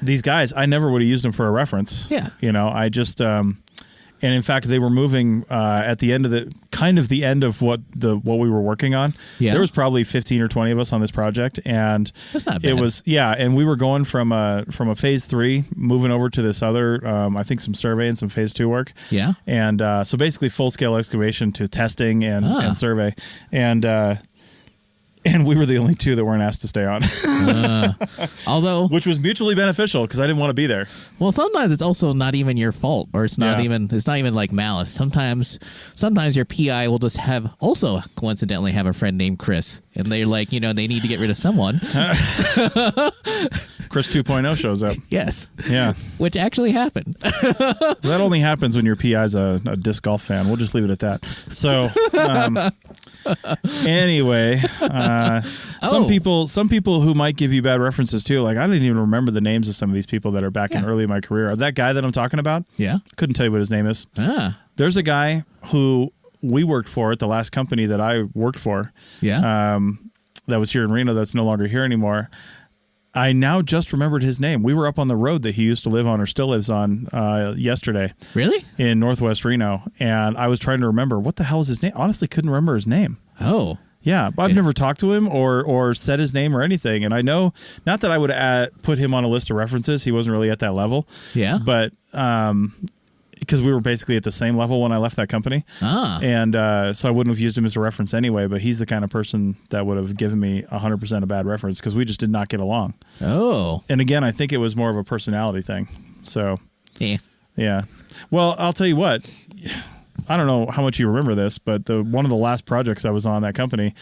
these guys, I never would have used them for a reference. Yeah. You know, I just, and in fact, they were moving at the end of the end of what we were working on. Yeah. There was probably 15 or 20 of us on this project, and that's not bad. It was, and we were going from a phase 3 moving over to this other, I think some survey and some phase 2 work. Yeah. And so basically full scale excavation to testing and survey. And we were the only 2 that weren't asked to stay on. Although, which was mutually beneficial because I didn't want to be there. Well, sometimes it's also not even your fault, or it's not even like malice. Sometimes your PI will just also coincidentally have a friend named Chris, and they're like, they need to get rid of someone. Chris 2.0 shows up. Yes. Yeah. Which actually happened. That only happens when your PI's a disc golf fan. We'll just leave it at that. So, anyway, some people who might give you bad references too. Like I didn't even remember the names of some of these people that are back in early in my career. That guy that I'm talking about. Yeah. Couldn't tell you what his name is. There's a guy who we worked for at the last company that I worked for. Yeah. That was here in Reno. That's no longer here anymore. I now just remembered his name. We were up on the road that he used to live on or still lives on yesterday. Really? In Northwest Reno. And I was trying to remember, what the hell is his name? Honestly, couldn't remember his name. Oh. Yeah, but I've never talked to him or said his name or anything. And I know, not that I would put him on a list of references. He wasn't really at that level. Yeah. But because we were basically at the same level when I left that company. And so I wouldn't have used him as a reference anyway, but he's the kind of person that would have given me 100% a bad reference because we just did not get along. Oh. And again, I think it was more of a personality thing. So, yeah. Yeah. Well, I'll tell you what. I don't know how much you remember this, but one of the last projects I was on that company,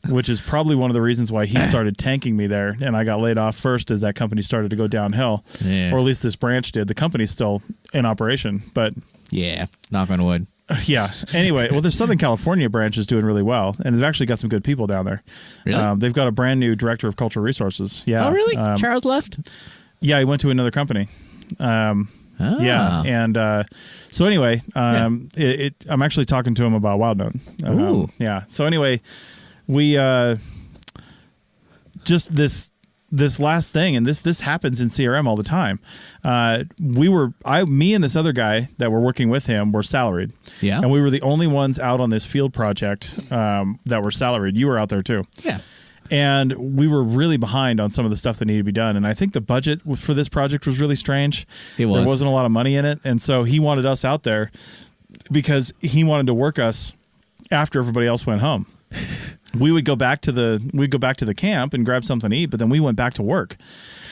which is probably one of the reasons why he started tanking me there, and I got laid off first as that company started to go downhill, or at least this branch did. The company's still in operation, but yeah, knock on wood. Yeah. Anyway, well, the Southern California branch is doing really well, and they've actually got some good people down there. Really? They've got a brand new director of cultural resources. Yeah. Oh, really? Charles left? Yeah, he went to another company. Yeah, and so anyway, I'm actually talking to him about WildNote. Yeah. So anyway, we just this last thing, and this happens in CRM all the time. Me and this other guy that were working with him were salaried. Yeah. And we were the only ones out on this field project that were salaried. You were out there too. Yeah. And we were really behind on some of the stuff that needed to be done. And I think the budget for this project was really strange. It was. There wasn't a lot of money in it. And so he wanted us out there because he wanted to work us after everybody else went home. We would go back to the camp and grab something to eat, but then we went back to work.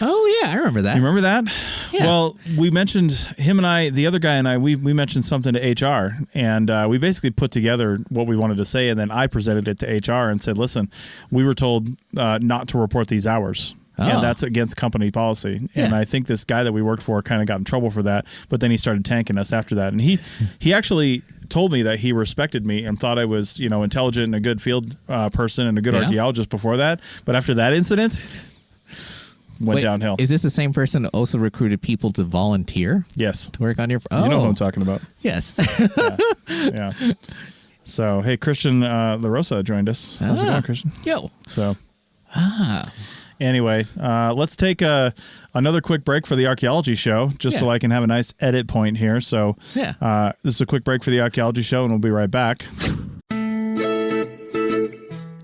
Oh yeah, I remember that. You remember that? Yeah. Well, we mentioned him and I, the other guy and I, we mentioned something to HR, and we basically put together what we wanted to say, and then I presented it to HR and said, "Listen, we were told not to report these hours." And that's against company policy. Yeah. And I think this guy that we worked for kind of got in trouble for that, but then he started tanking us after that. And he actually told me that he respected me and thought I was, intelligent and a good field person and a good archaeologist before that. But after that incident, went downhill. Is this the same person that also recruited people to volunteer? Yes. To work on your... You know who I'm talking about. Yes. Yeah. So, hey, Christian LaRosa joined us. How's it going, Christian? Yo. So... Anyway, let's take another quick break for the archaeology show, just so I can have a nice edit point here. So this is a quick break for the archaeology show, and we'll be right back.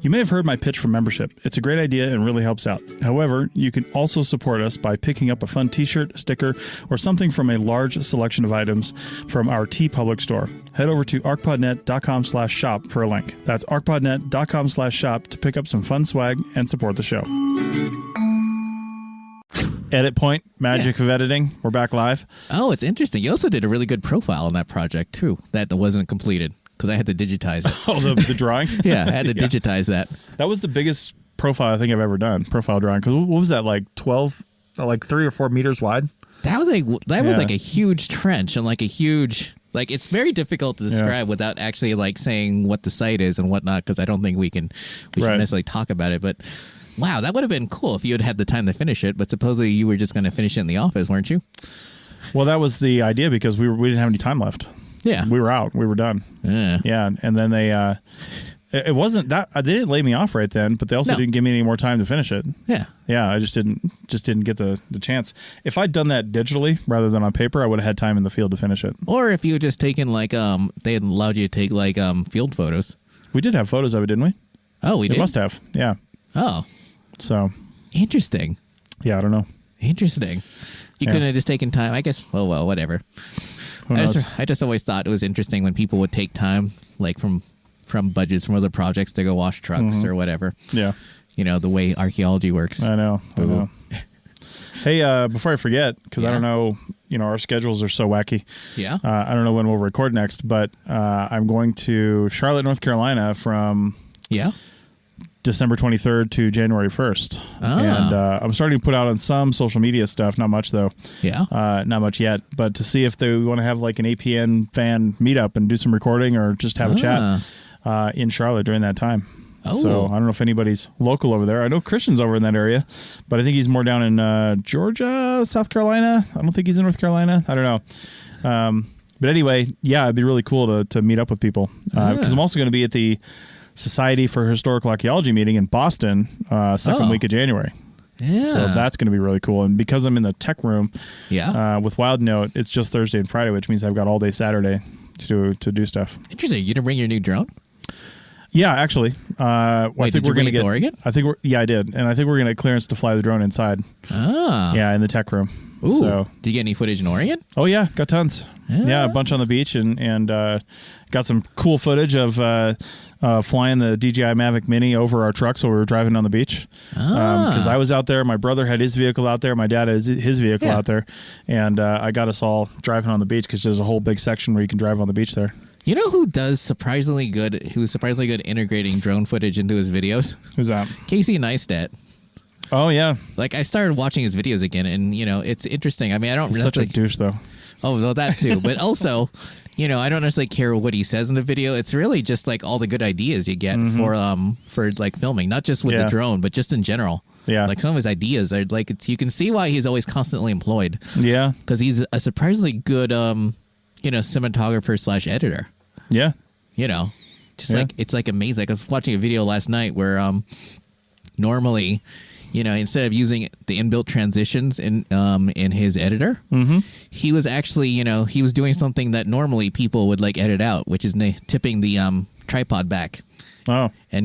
You may have heard my pitch for membership. It's a great idea and really helps out. However, you can also support us by picking up a fun t-shirt, sticker, or something from a large selection of items from our TeePublic store. Head over to arcpodnet.com/shop for a link. That's arcpodnet.com/shop to pick up some fun swag and support the show. Edit point, magic of editing. We're back live. Oh, it's interesting. You also did a really good profile on that project, too, that wasn't completed. Because I had to digitize it. Oh, the drawing? Yeah, I had to digitize that. That was the biggest profile I think I've ever done, profile drawing. Because what was that, like 12, like 3 or 4 meters wide? That was like a huge trench and like a huge... Like, it's very difficult to describe without actually, like, saying what the site is and whatnot, because I don't think we should necessarily talk about it. But, wow, that would have been cool if you had had the time to finish it. But supposedly you were just going to finish it in the office, weren't you? Well, that was the idea because we didn't have any time left. Yeah. We were out. We were done. Yeah. And then they, it wasn't that, they didn't lay me off right then, but they also didn't give me any more time to finish it. Yeah. Yeah. I just didn't get the chance. If I'd done that digitally rather than on paper, I would have had time in the field to finish it. Or if you had just taken they had allowed you to take field photos. We did have photos of it, didn't we? Oh, we did? It must have. Yeah. Oh. So. Interesting. Yeah. I don't know. Interesting. You couldn't have just taken time. I guess, well, whatever. I just always thought it was interesting when people would take time, like from budgets from other projects to go wash trucks or whatever. Yeah. The way archaeology works. I know. Hey, before I forget, because I don't know, our schedules are so wacky. Yeah. I don't know when we'll record next, but I'm going to Charlotte, North Carolina from December 23rd to January 1st. And I'm starting to put out on some social media stuff, not much though. Yeah. Not much yet, but to see if they want to have like an APN fan meetup and do some recording or just have a chat in Charlotte during that time. Oh. So I don't know if anybody's local over there. I know Christian's over in that area, but I think he's more down in Georgia, South Carolina. I don't think he's in North Carolina. I don't know. But anyway, yeah, it'd be really cool to meet up with people because I'm also going to be at the Society for Historical Archaeology meeting in Boston second week of January. Yeah. So that's going to be really cool. And because I'm in the tech room with WildNote, it's just Thursday and Friday, which means I've got all day Saturday to do stuff. Interesting. You didn't bring your new drone? Yeah, actually. Wait, I think we're going to get Oregon? I did. And I think we're going to get clearance to fly the drone inside. Ah. Yeah, in the tech room. Ooh. So, do you get any footage in Oregon? Oh, yeah. Got tons. Yeah, a bunch on the beach, and got some cool footage of flying the DJI Mavic Mini over our trucks while we were driving on the beach. Because I was out there, my brother had his vehicle out there, my dad had his vehicle out there, and I got us all driving on the beach because there's a whole big section where you can drive on the beach there. You know who does surprisingly good? Who's surprisingly good integrating drone footage into his videos? Who's that? Casey Neistat. Oh yeah, Like I started watching his videos again, and it's interesting. I mean, I don't he's such a douche though. Oh, well, that too. But also, I don't necessarily care what he says in the video. It's really just like all the good ideas you get for like filming, not just with the drone, but just in general. Yeah. Like some of his ideas are like, you can see why he's always constantly employed. Yeah. Because he's a surprisingly good, cinematographer / editor. Yeah. Like it's like amazing. Like I was watching a video last night where normally, instead of using the inbuilt transitions in his editor, he was actually, he was doing something that normally people would like edit out, which is tipping the tripod back. Oh. And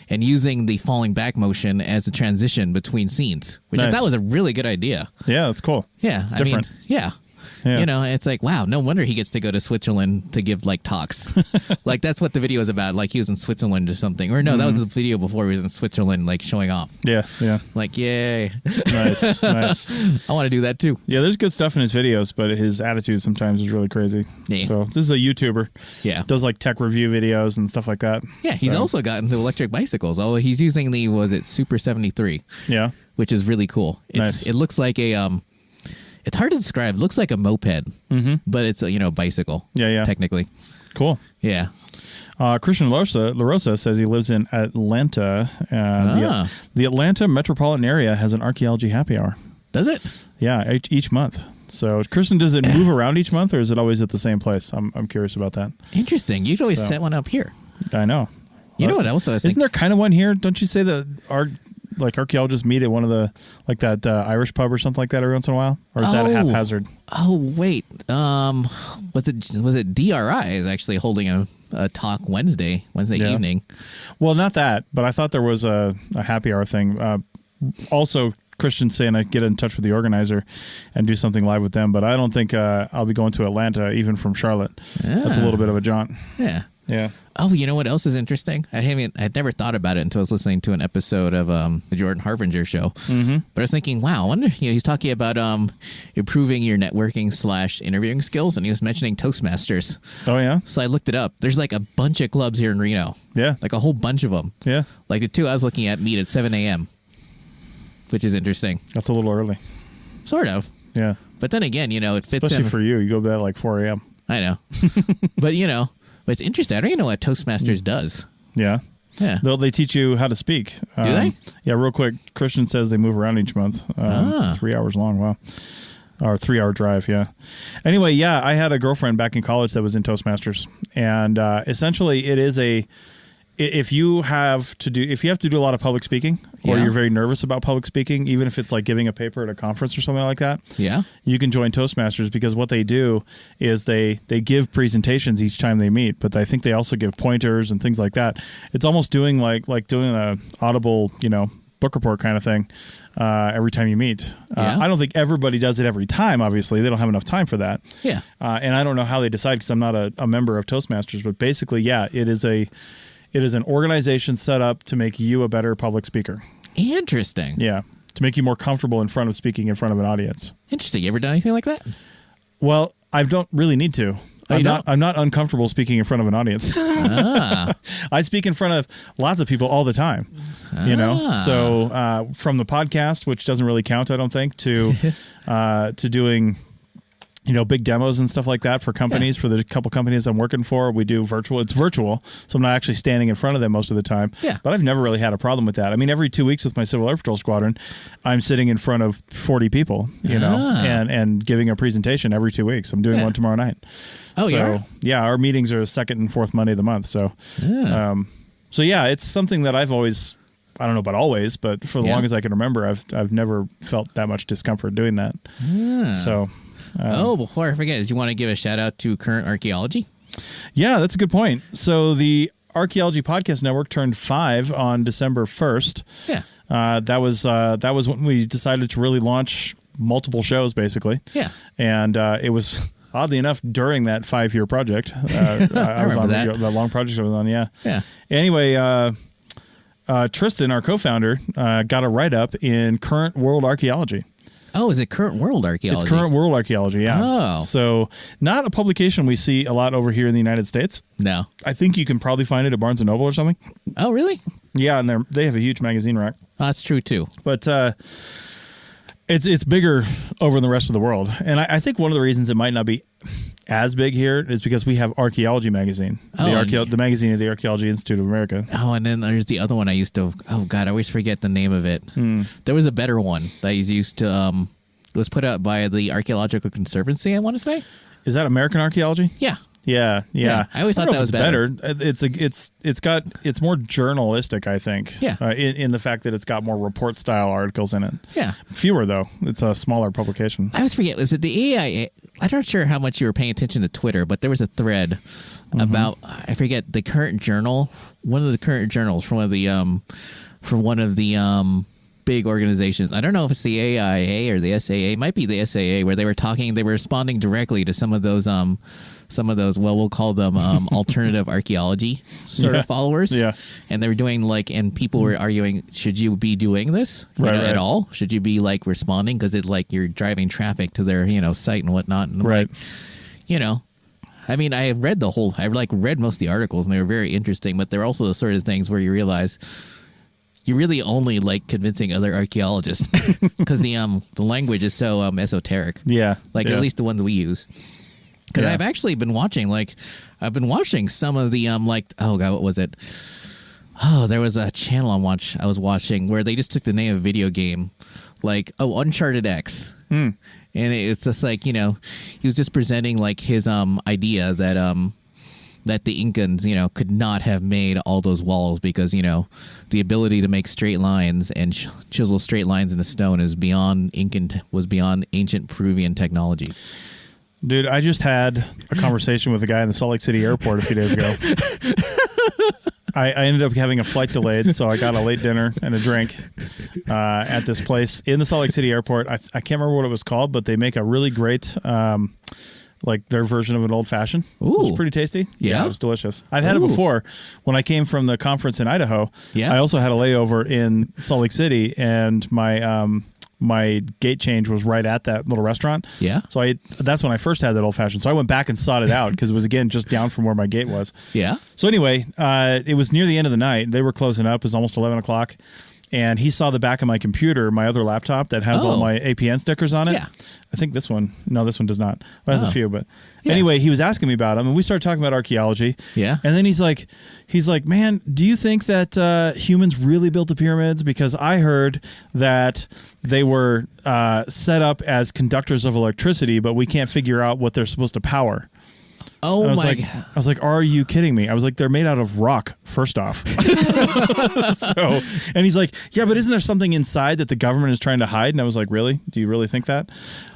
and using the falling back motion as a transition between scenes, which I thought was a really good idea. Yeah, that's cool. Yeah, it's different. Yeah. It's like, wow, no wonder he gets to go to Switzerland to give like talks. Like that's what the video is about. Like he was in Switzerland or something. Or no, that was the video before he was in Switzerland, like showing off. Yeah. Like, yay. Nice. I want to do that too. Yeah, there's good stuff in his videos, but his attitude sometimes is really crazy. Yeah. So this is a YouTuber. Yeah. Does like tech review videos and stuff like that. Yeah, he's also gotten into electric bicycles. Oh, he's using the, Super 73. Yeah. Which is really cool. Nice. It looks like a, it's hard to describe. It looks like a moped, but it's a, bicycle. Yeah. Technically. Cool. Yeah. Christian LaRosa says he lives in Atlanta. The Atlanta metropolitan area has an archaeology happy hour. Does it? Yeah, each month. So, Christian, does it move around each month, or is it always at the same place? I'm curious about that. Interesting. You'd always set one up here. I know. You know what else I was thinking? Isn't there kind of one here? Don't you say that archaeologists meet at one of the that Irish pub or something like that every once in a while, or is that haphazard? Oh wait, was it DRI is actually holding a talk Wednesday evening? Well, not that, but I thought there was a happy hour thing. Also, Christian saying I get in touch with the organizer and do something live with them, but I don't think I'll be going to Atlanta even from Charlotte. That's a little bit of a jaunt. Yeah. Yeah. Oh, you know what else is interesting? I'd never thought about it until I was listening to an episode of the Jordan Harbinger show. Mm-hmm. But I was thinking, wow, I wonder, he's talking about improving your networking / interviewing skills, and he was mentioning Toastmasters. Oh, yeah? So I looked it up. There's like a bunch of clubs here in Reno. Yeah. Like a whole bunch of them. Yeah. Like the two I was looking at meet at 7 a.m., which is interesting. That's a little early. Sort of. Yeah. But then again, it fits especially for you. You go to bed at like 4 a.m. I know. But it's interesting. I don't even know what Toastmasters does. Yeah. Yeah. They teach you how to speak. Do they? Yeah, real quick. Christian says they move around each month. 3 hours long. Wow. Or 3 hour drive. Yeah. Anyway, yeah, I had a girlfriend back in college that was in Toastmasters. And essentially it is if you have to do a lot of public speaking, or you're very nervous about public speaking, even if it's like giving a paper at a conference or something like that, you can join Toastmasters, because what they do is they give presentations each time they meet, but I think they also give pointers and things like that. It's almost doing like doing a audible, book report kind of thing every time you meet. I don't think everybody does it every time. Obviously, they don't have enough time for that. Yeah. And I don't know how they decide, because I'm not a member of Toastmasters, but basically, it is an organization set up to make you a better public speaker. Interesting. Yeah. To make you more comfortable in front of speaking in front of an audience. Interesting. You ever done anything like that? Well, I don't really need to. I'm not uncomfortable speaking in front of an audience. I speak in front of lots of people all the time. So from the podcast, which doesn't really count, I don't think, to doing big demos and stuff like that for companies, for the couple companies I'm working for. We do virtual. It's virtual, so I'm not actually standing in front of them most of the time. Yeah. But I've never really had a problem with that. I mean, every 2 weeks with my Civil Air Patrol Squadron, I'm sitting in front of 40 people, and giving a presentation every 2 weeks. I'm doing one tomorrow night. Oh, so, yeah, our meetings are second and fourth Monday of the month. So, it's something that I've always, I don't know about always, but for the longest I can remember, I've never felt that much discomfort doing that. So. Before I forget, did you want to give a shout out to Current Archaeology? Yeah, that's a good point. So the Archaeology Podcast Network turned 5 on December 1st. Yeah. That was when we decided to really launch multiple shows, basically. Yeah. And it was oddly enough, during that 5-year project. I was on that. the long project I was on, yeah. Yeah. Anyway, Tristan, our co-founder, got a write-up in Current World Archaeology. Oh, is it Current World Archaeology? It's Current World Archaeology, yeah. Oh. So not a publication we see a lot over here in the United States. No. I think you can probably find it at Barnes & Noble or something. Oh, really? Yeah, and they have a huge magazine rack. Oh, that's true, too. But it's bigger over in the rest of the world. And I think one of the reasons it might not be as big here is because we have Archaeology Magazine, the magazine of the Archaeology Institute of America. Oh, and then there's the other one I used to... Oh, God, I always forget the name of it. There was a better one that I used to... it was put out by the Archaeological Conservancy, I want to say. Is that American Archaeology? Yeah. Yeah. I always thought that was better. It's more journalistic, I think. Yeah. In the fact that it's got more report style articles in it. Yeah. Fewer though. It's a smaller publication. I always forget. Was it the AIA? I'm not sure how much you were paying attention to Twitter, but there was a thread about, I forget, the current journal. One of the current journals from one of the big organizations. I don't know if it's the AIA or the SAA. It might be the SAA, where they were responding directly to some of those, well, we'll call them alternative archaeology sort of followers. Yeah. And they were doing and people were arguing, should you be doing this at all? Should you be responding? Because it's you're driving traffic to their, site and whatnot. And I'm I mean, I read read most of the articles and they were very interesting, but they're also the sort of things where you realize you really only like convincing other archaeologists because the language is so esoteric. Yeah. At least the ones we use. Because I've actually been watching, some of the, oh God, what was it? Oh, there was a channel I was watching where they just took the name of a video game, Uncharted X. And it's just he was just presenting his idea that the Incans, could not have made all those walls because, the ability to make straight lines and chisel straight lines in the stone was beyond ancient Peruvian technology. Dude, I just had a conversation with a guy in the Salt Lake City airport a few days ago. I ended up having a flight delayed, so I got a late dinner and a drink at this place in the Salt Lake City airport. I can't remember what it was called, but they make a really great... their version of an old fashioned. It was pretty tasty. Yeah. It was delicious. I've had it before. When I came from the conference in Idaho, I also had a layover in Salt Lake City, and my gate change was right at that little restaurant. Yeah. So that's when I first had that old fashioned. So I went back and sought it out because it was, again, just down from where my gate was. Yeah. So anyway, it was near the end of the night. They were closing up. It was almost 11 o'clock. And he saw the back of my computer, my other laptop that has all my APN stickers on it. Yeah. I think this one. No, this one does not. It has a few, but anyway, he was asking me about them, and we started talking about archaeology. Yeah. And then he's like, man, do you think that humans really built the pyramids? Because I heard that they were set up as conductors of electricity, but we can't figure out what they're supposed to power. Oh my! I was like, "Are you kidding me?" I was like, "They're made out of rock, first off." And he's like, "Yeah, but isn't there something inside that the government is trying to hide?" And I was like, "Really? Do you really think that?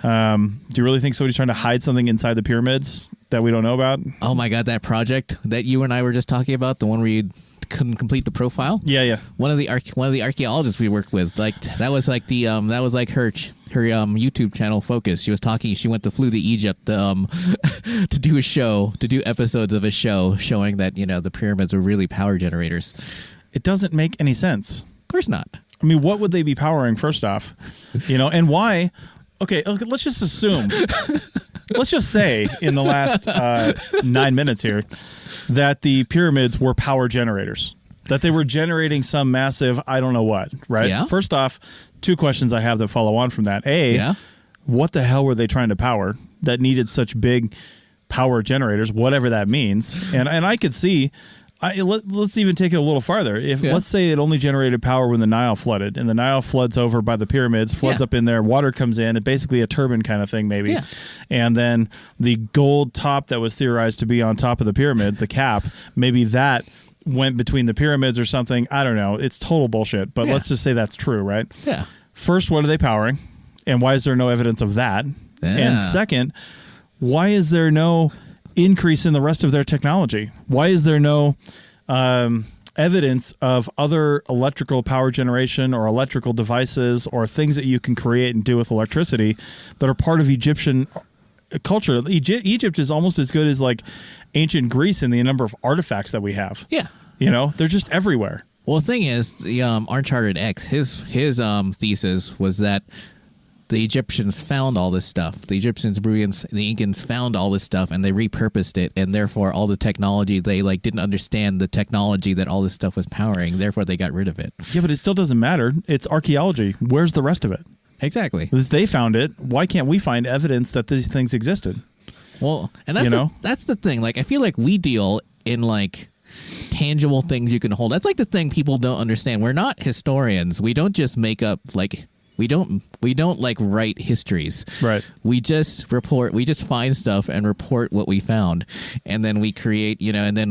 Do you really think somebody's trying to hide something inside the pyramids that we don't know about?" Oh my God, that project that you and I were just talking about, the one where you couldn't complete the profile. Yeah. One of the archaeologists we worked with, that was her YouTube channel focus. She was talking. She flew to Egypt to do episodes of a show showing that the pyramids were really power generators. It doesn't make any sense. Of course not. I mean, what would they be powering first off? And why? Okay, let's just assume. Let's just say in the last 9 minutes here that the pyramids were power generators. That they were generating some massive, I don't know what, right? Yeah. First off, 2 questions I have that follow on from that. What the hell were they trying to power that needed such big power generators, whatever that means? And I could see, let's even take it a little farther. Let's say it only generated power when the Nile flooded, and the Nile floods over by the pyramids, floods up in there, water comes in, it's basically a turbine kind of thing maybe. Yeah. And then the gold top that was theorized to be on top of the pyramids, the cap, maybe that went between the pyramids or something. I don't know. It's total bullshit, but let's just say that's true, right? Yeah. First, what are they powering? And why is there no evidence of that? Yeah. And second, why is there no increase in the rest of their technology? Why is there no evidence of other electrical power generation or electrical devices or things that you can create and do with electricity that are part of Egyptian culture. Egypt is almost as good as like ancient Greece in the number of artifacts that we have. Yeah. They're just everywhere. Well, the thing is, the Uncharted X, his thesis was that the Egyptians found all this stuff. The Egyptians, Peruvians, the Incans found all this stuff, and they repurposed it, and therefore all the technology, they like didn't understand the technology that all this stuff was powering. Therefore, they got rid of it. Yeah, but it still doesn't matter. It's archaeology. Where's the rest of it? Exactly. If they found it, why can't we find evidence that these things existed? Well, and that's the thing. Like, I feel like we deal in like tangible things you can hold. That's like the thing people don't understand. We're not historians. We don't just make up like we don't like write histories. Right. We just report. We just find stuff and report what we found, and then we create. And then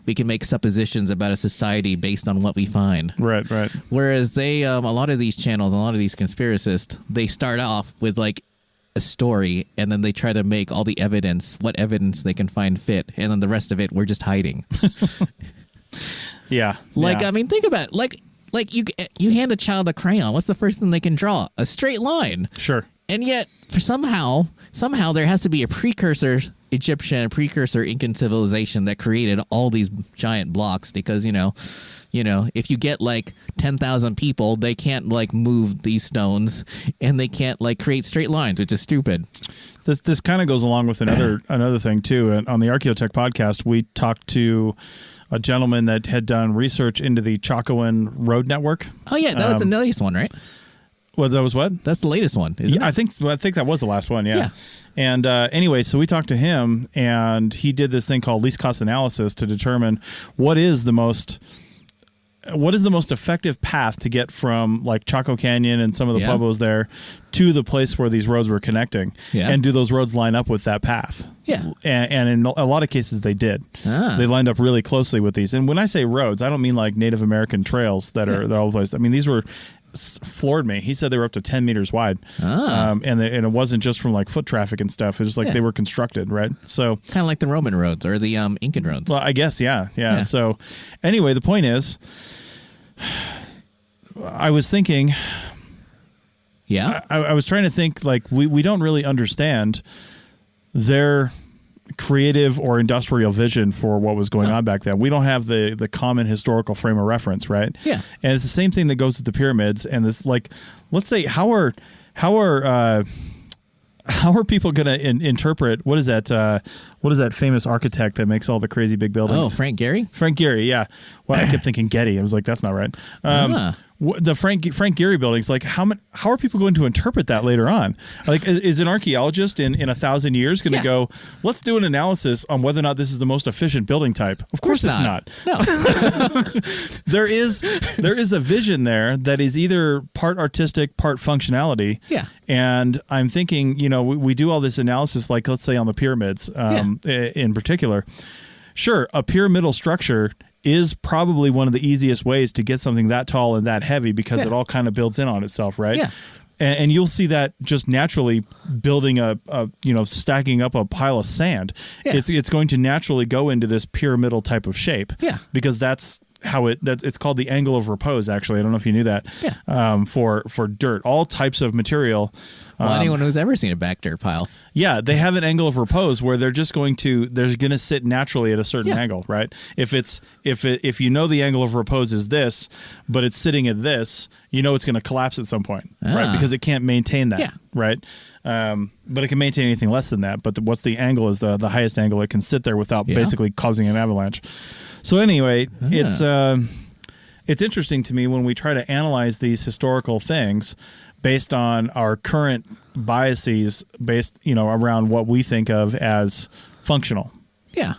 we can make suppositions about a society based on what we find. Right. Whereas they, a lot of these channels, a lot of these conspiracists, they start off with like a story, and then they try to make all the evidence, what evidence they can find fit, and then the rest of it we're just hiding. Yeah. Like, yeah. I mean, think about it. Like you hand a child a crayon. What's the first thing they can draw? A straight line. Sure. And yet, for somehow there has to be a precursor Egyptian, precursor Incan civilization that created all these giant blocks. Because if you get like 10,000 people, they can't like move these stones, and they can't like create straight lines, which is stupid. This kind of goes along with another thing too. And on the Archaeotech podcast, we talked to a gentleman that had done research into the Chacoan road network. Oh yeah, that was the latest one, right? That was what? That's the latest one, isn't it? I think that was the last one. Yeah. And anyway, so we talked to him, and he did this thing called least cost analysis to determine what is the most effective path to get from like Chaco Canyon and some of the pueblos there to the place where these roads were connecting. Yeah. And do those roads line up with that path? Yeah. And in a lot of cases they did. They lined up really closely with these. And when I say roads, I don't mean like Native American trails that are all over the place. I mean, these were floored me. He said they were up to 10 meters wide. And it wasn't just from like foot traffic and stuff. It was like they were constructed, right? So kind of like the Roman roads or the Incan roads. Well, I guess, yeah. So anyway, the point is, I was thinking, I was trying to think like we don't really understand their creative or industrial vision for what was going on back then. We don't have the common historical frame of reference, right? Yeah. And it's the same thing that goes with the pyramids. And this, like, let's say, how are people going to interpret what is that famous architect that makes all the crazy big buildings? Oh, Frank Gehry? Frank Gehry, yeah. Well, I kept thinking Getty. I was like, that's not right. The Frank Gehry buildings, like how are people going to interpret that later on? Like, is an archaeologist in 1,000 years going to go, let's do an analysis on whether or not this is the most efficient building type? Of course it's not. No. There is a vision there that is either part artistic, part functionality. Yeah. And I'm thinking, we do all this analysis, like let's say on the pyramids in particular. Sure, a pyramidal structure is probably one of the easiest ways to get something that tall and that heavy because it all kind of builds in on itself, right? Yeah. And you'll see that just naturally building stacking up a pile of sand. Yeah. It's going to naturally go into this pyramidal type of shape. Yeah. Because that's how it's called the angle of repose, actually. I don't know if you knew that. Yeah. For dirt. All types of material. Well, anyone who's ever seen a back dirt pile. Yeah, they have an angle of repose where they're going to sit naturally at a certain angle, right? If the angle of repose is this, but it's sitting at this, it's going to collapse at some point, right? Because it can't maintain that, right? But it can maintain anything less than that. But what's the angle is the highest angle it can sit there without basically causing an avalanche. So anyway, it's interesting to me when we try to analyze these historical things based on our current biases around what we think of as functional. Yeah.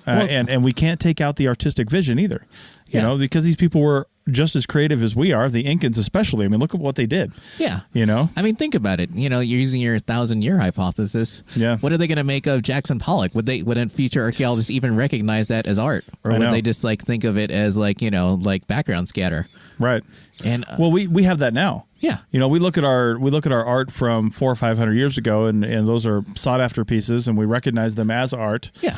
And we can't take out the artistic vision either, because these people were just as creative as we are, the Incans especially. I mean, look at what they did. Yeah. I mean, think about it. You're using your 1,000-year hypothesis. Yeah. What are they going to make of Jackson Pollock? Would future archaeologists even recognize that as art? Or would they just think of it as like background scatter? Right. And well, we have that now. Yeah. We look at our art from 400 or 500 years ago, and those are sought after pieces, and we recognize them as art. Yeah.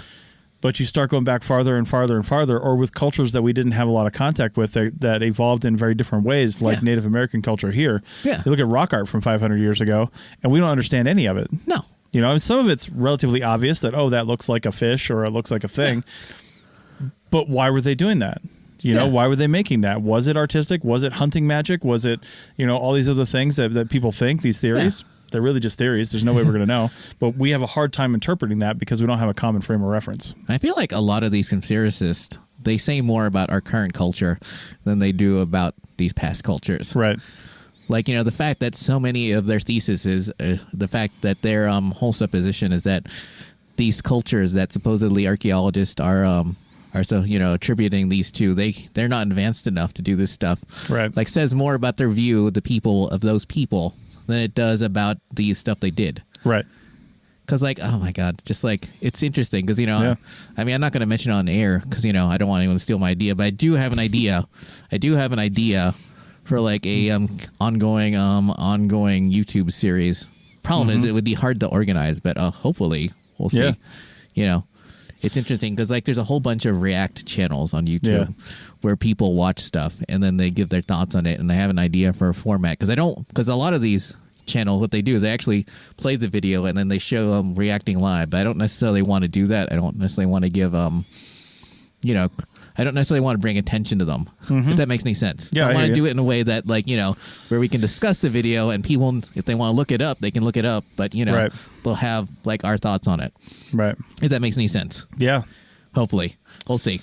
But you start going back farther and farther and farther, or with cultures that we didn't have a lot of contact with that evolved in very different ways, like Native American culture here. Yeah. You look at rock art from 500 years ago, and we don't understand any of it. No. You know, some of it's relatively obvious that, oh, that looks like a fish or it looks like a thing. Yeah. But why were they doing that? You know, why were they making that? Was it artistic? Was it hunting magic? Was it, you know, all these other things that people think, these theories? Yeah. They're really just theories. There's no way we're going to know. But we have a hard time interpreting that because we don't have a common frame of reference. I feel like a lot of these conspiracists, they say more about our current culture than they do about these past cultures. Right. Like, you know, the fact that so many of their thesis is the fact that their whole supposition is that these cultures that supposedly archaeologists are so, you know, attributing these to, they're not advanced enough to do this stuff. Right. Like, says more about their view of the people of those people than it does about the stuff they did. Right. Because, like, oh my God, just like, it's interesting because, you know, I mean, I'm not going to mention it on air because, you know, I don't want anyone to steal my idea, but I do have an idea. For like a ongoing YouTube series. Problem is, it would be hard to organize, but hopefully we'll see. Yeah. You know, it's interesting because like there's a whole bunch of React channels on YouTube where people watch stuff and then they give their thoughts on it, and I have an idea for a format because a lot of these channels, what they do is they actually play the video and then they show them reacting live. But I don't necessarily want to do that. I don't necessarily want to give you know. I don't necessarily want to bring attention to them, if that makes any sense. Yeah, I want to do it in a way that, like, you know, where we can discuss the video and people, if they want to look it up, they can look it up. But, you know, they'll have, like, our thoughts on it. Right. If that makes any sense. Yeah. Hopefully. We'll see.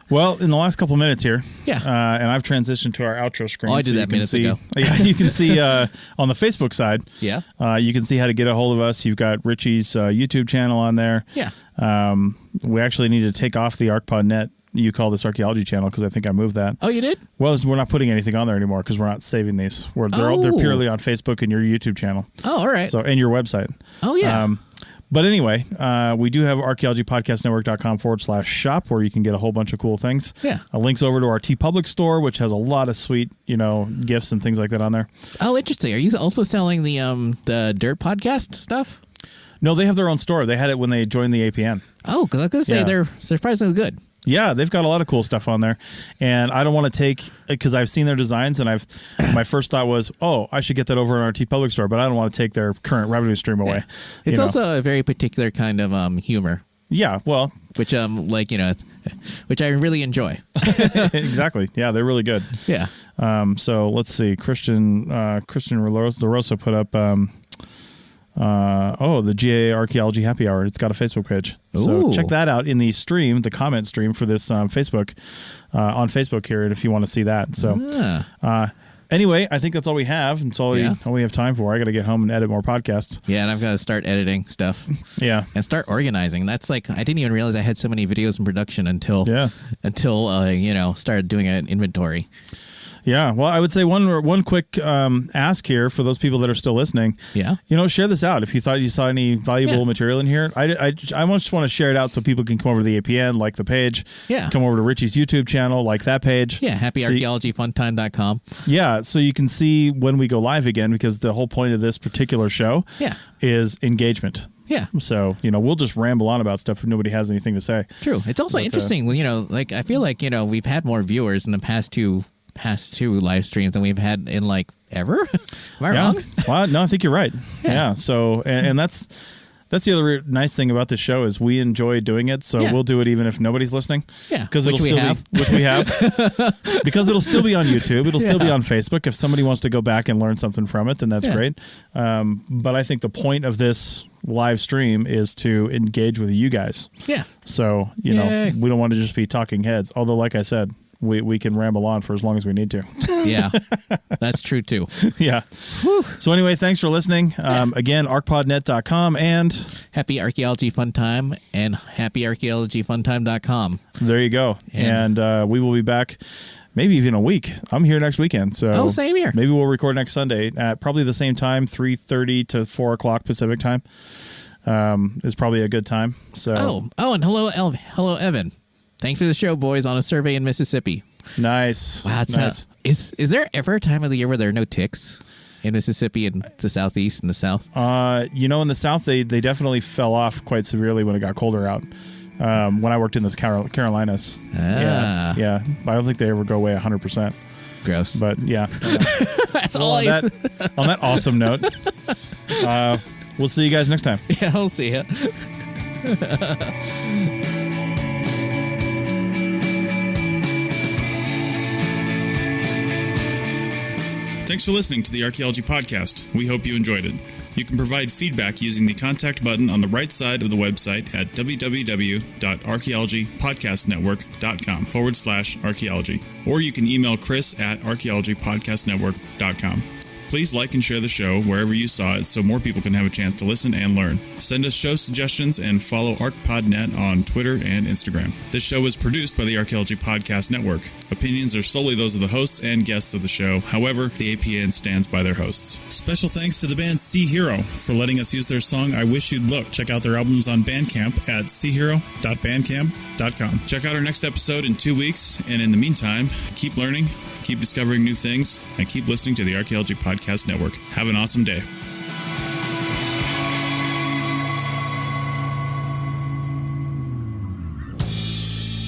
Well, in the last couple of minutes here, and I've transitioned to our outro screen. Oh, I did that minutes ago. Yeah, you can see on the Facebook side. Yeah. You can see how to get a hold of us. You've got Richie's YouTube channel on there. Yeah. We actually need to take off the ArcPodNet. You call this archaeology channel because I think I moved that. Oh, you did? Well, we're not putting anything on there anymore because we're not saving these. They're purely on Facebook and your YouTube channel. Oh, all right. So and your website. Oh, yeah. But anyway, we do have archaeologypodcastnetwork.com/shop where you can get a whole bunch of cool things. Yeah. Links over to our TeePublic store, which has a lot of sweet, you know, gifts and things like that on there. Oh, interesting. Are you also selling the Dirt podcast stuff? No, they have their own store. They had it when they joined the APN. Oh, because I was going to say they're surprisingly good. Yeah, they've got a lot of cool stuff on there, and I don't want to take because I've seen their designs, and my first thought was, oh, I should get that over in our TeePublic store, but I don't want to take their current revenue stream away. It's also a very particular kind of humor. Yeah, well, which like, you know, which I really enjoy. Exactly. Yeah, they're really good. Yeah. So let's see, Christian LaRosa put up. The GA Archaeology Happy Hour. It's got a Facebook page. Ooh. So check that out in the stream, the comment stream for this Facebook, on Facebook here, and if you want to see that. So anyway, I think that's all we have. It's all we have time for. I got to get home and edit more podcasts. Yeah, and I've got to start editing stuff. Yeah. And start organizing. That's like, I didn't even realize I had so many videos in production until you know, started doing an inventory. Yeah, well, I would say one quick ask here for those people that are still listening. Yeah, you know, share this out if you thought you saw any valuable material in here. I just want to share it out so people can come over to the APN, like the page. Yeah, come over to Richie's YouTube channel, like that page. Yeah, happyarchaeologyfuntime.com. Yeah, so you can see when we go live again, because the whole point of this particular show is engagement. Yeah. So, you know, we'll just ramble on about stuff if nobody has anything to say. True. It's also interesting when, you know, like, I feel like, you know, we've had more viewers in the past two live streams than we've had in like ever. Am I wrong? Well, no, I think you're right. Yeah. So, and that's the other nice thing about this show is we enjoy doing it. So we'll do it even if nobody's listening. Yeah. Because which we have. Because it'll still be on YouTube. It'll still be on Facebook. If somebody wants to go back and learn something from it, then that's great. But I think the point of this live stream is to engage with you guys. Yeah. So, you know, we don't want to just be talking heads. Although, like I said, we can ramble on for as long as we need to. Yeah, that's true too. Yeah. Whew. So anyway, thanks for listening. Again, arcpodnet.com and Happy Archaeology Fun Time and happyarchaeologyfuntime.com. There you go. And we will be back maybe even a week. I'm here next weekend. So same here. Maybe we'll record next Sunday at probably the same time, 3:30 to 4 o'clock Pacific time. Is probably a good time. So and hello Evan. Thanks for the show, boys, on a survey in Mississippi. Nice. Wow, nice. Is there ever a time of the year where there are no ticks in Mississippi and the southeast and the south? You know, in the south, they definitely fell off quite severely when it got colder out. When I worked in the Carolinas. Yeah. I don't think they ever go away 100%. Gross. But yeah. That's all on that awesome note. We'll see you guys next time. Yeah, I'll see ya. Thanks for listening to the Archaeology Podcast. We hope you enjoyed it. You can provide feedback using the contact button on the right side of the website at www.archaeologypodcastnetwork.com/archaeology. Or you can email Chris at archaeologypodcastnetwork.com. Please like and share the show wherever you saw it so more people can have a chance to listen and learn. Send us show suggestions and follow ArcPodNet on Twitter and Instagram. This show is produced by the Archaeology Podcast Network. Opinions are solely those of the hosts and guests of the show. However, the APN stands by their hosts. Special thanks to the band Sea Hero for letting us use their song I Wish You'd Look. Check out their albums on Bandcamp at seahero.bandcamp.com. Check out our next episode in 2 weeks, and in the meantime, keep learning, keep discovering new things, and keep listening to the Archaeology Podcast Network. Have an awesome day.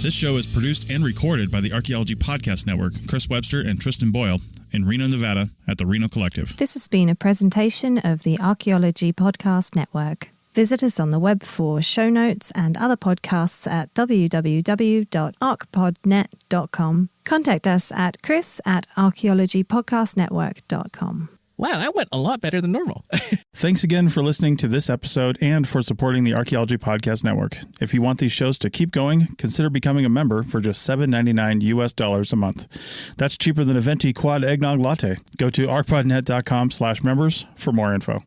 This show is produced and recorded by the Archaeology Podcast Network, Chris Webster and Tristan Boyle, in Reno, Nevada, at the Reno Collective. This has been a presentation of the Archaeology Podcast Network. Visit us on the web for show notes and other podcasts at www.archpodnet.com. Contact us at chris@archaeologypodcastnetwork.com. Wow, that went a lot better than normal. Thanks again for listening to this episode and for supporting the Archaeology Podcast Network. If you want these shows to keep going, consider becoming a member for just $7.99 US a month. That's cheaper than a venti quad eggnog latte. Go to archpodnet.com/members for more info.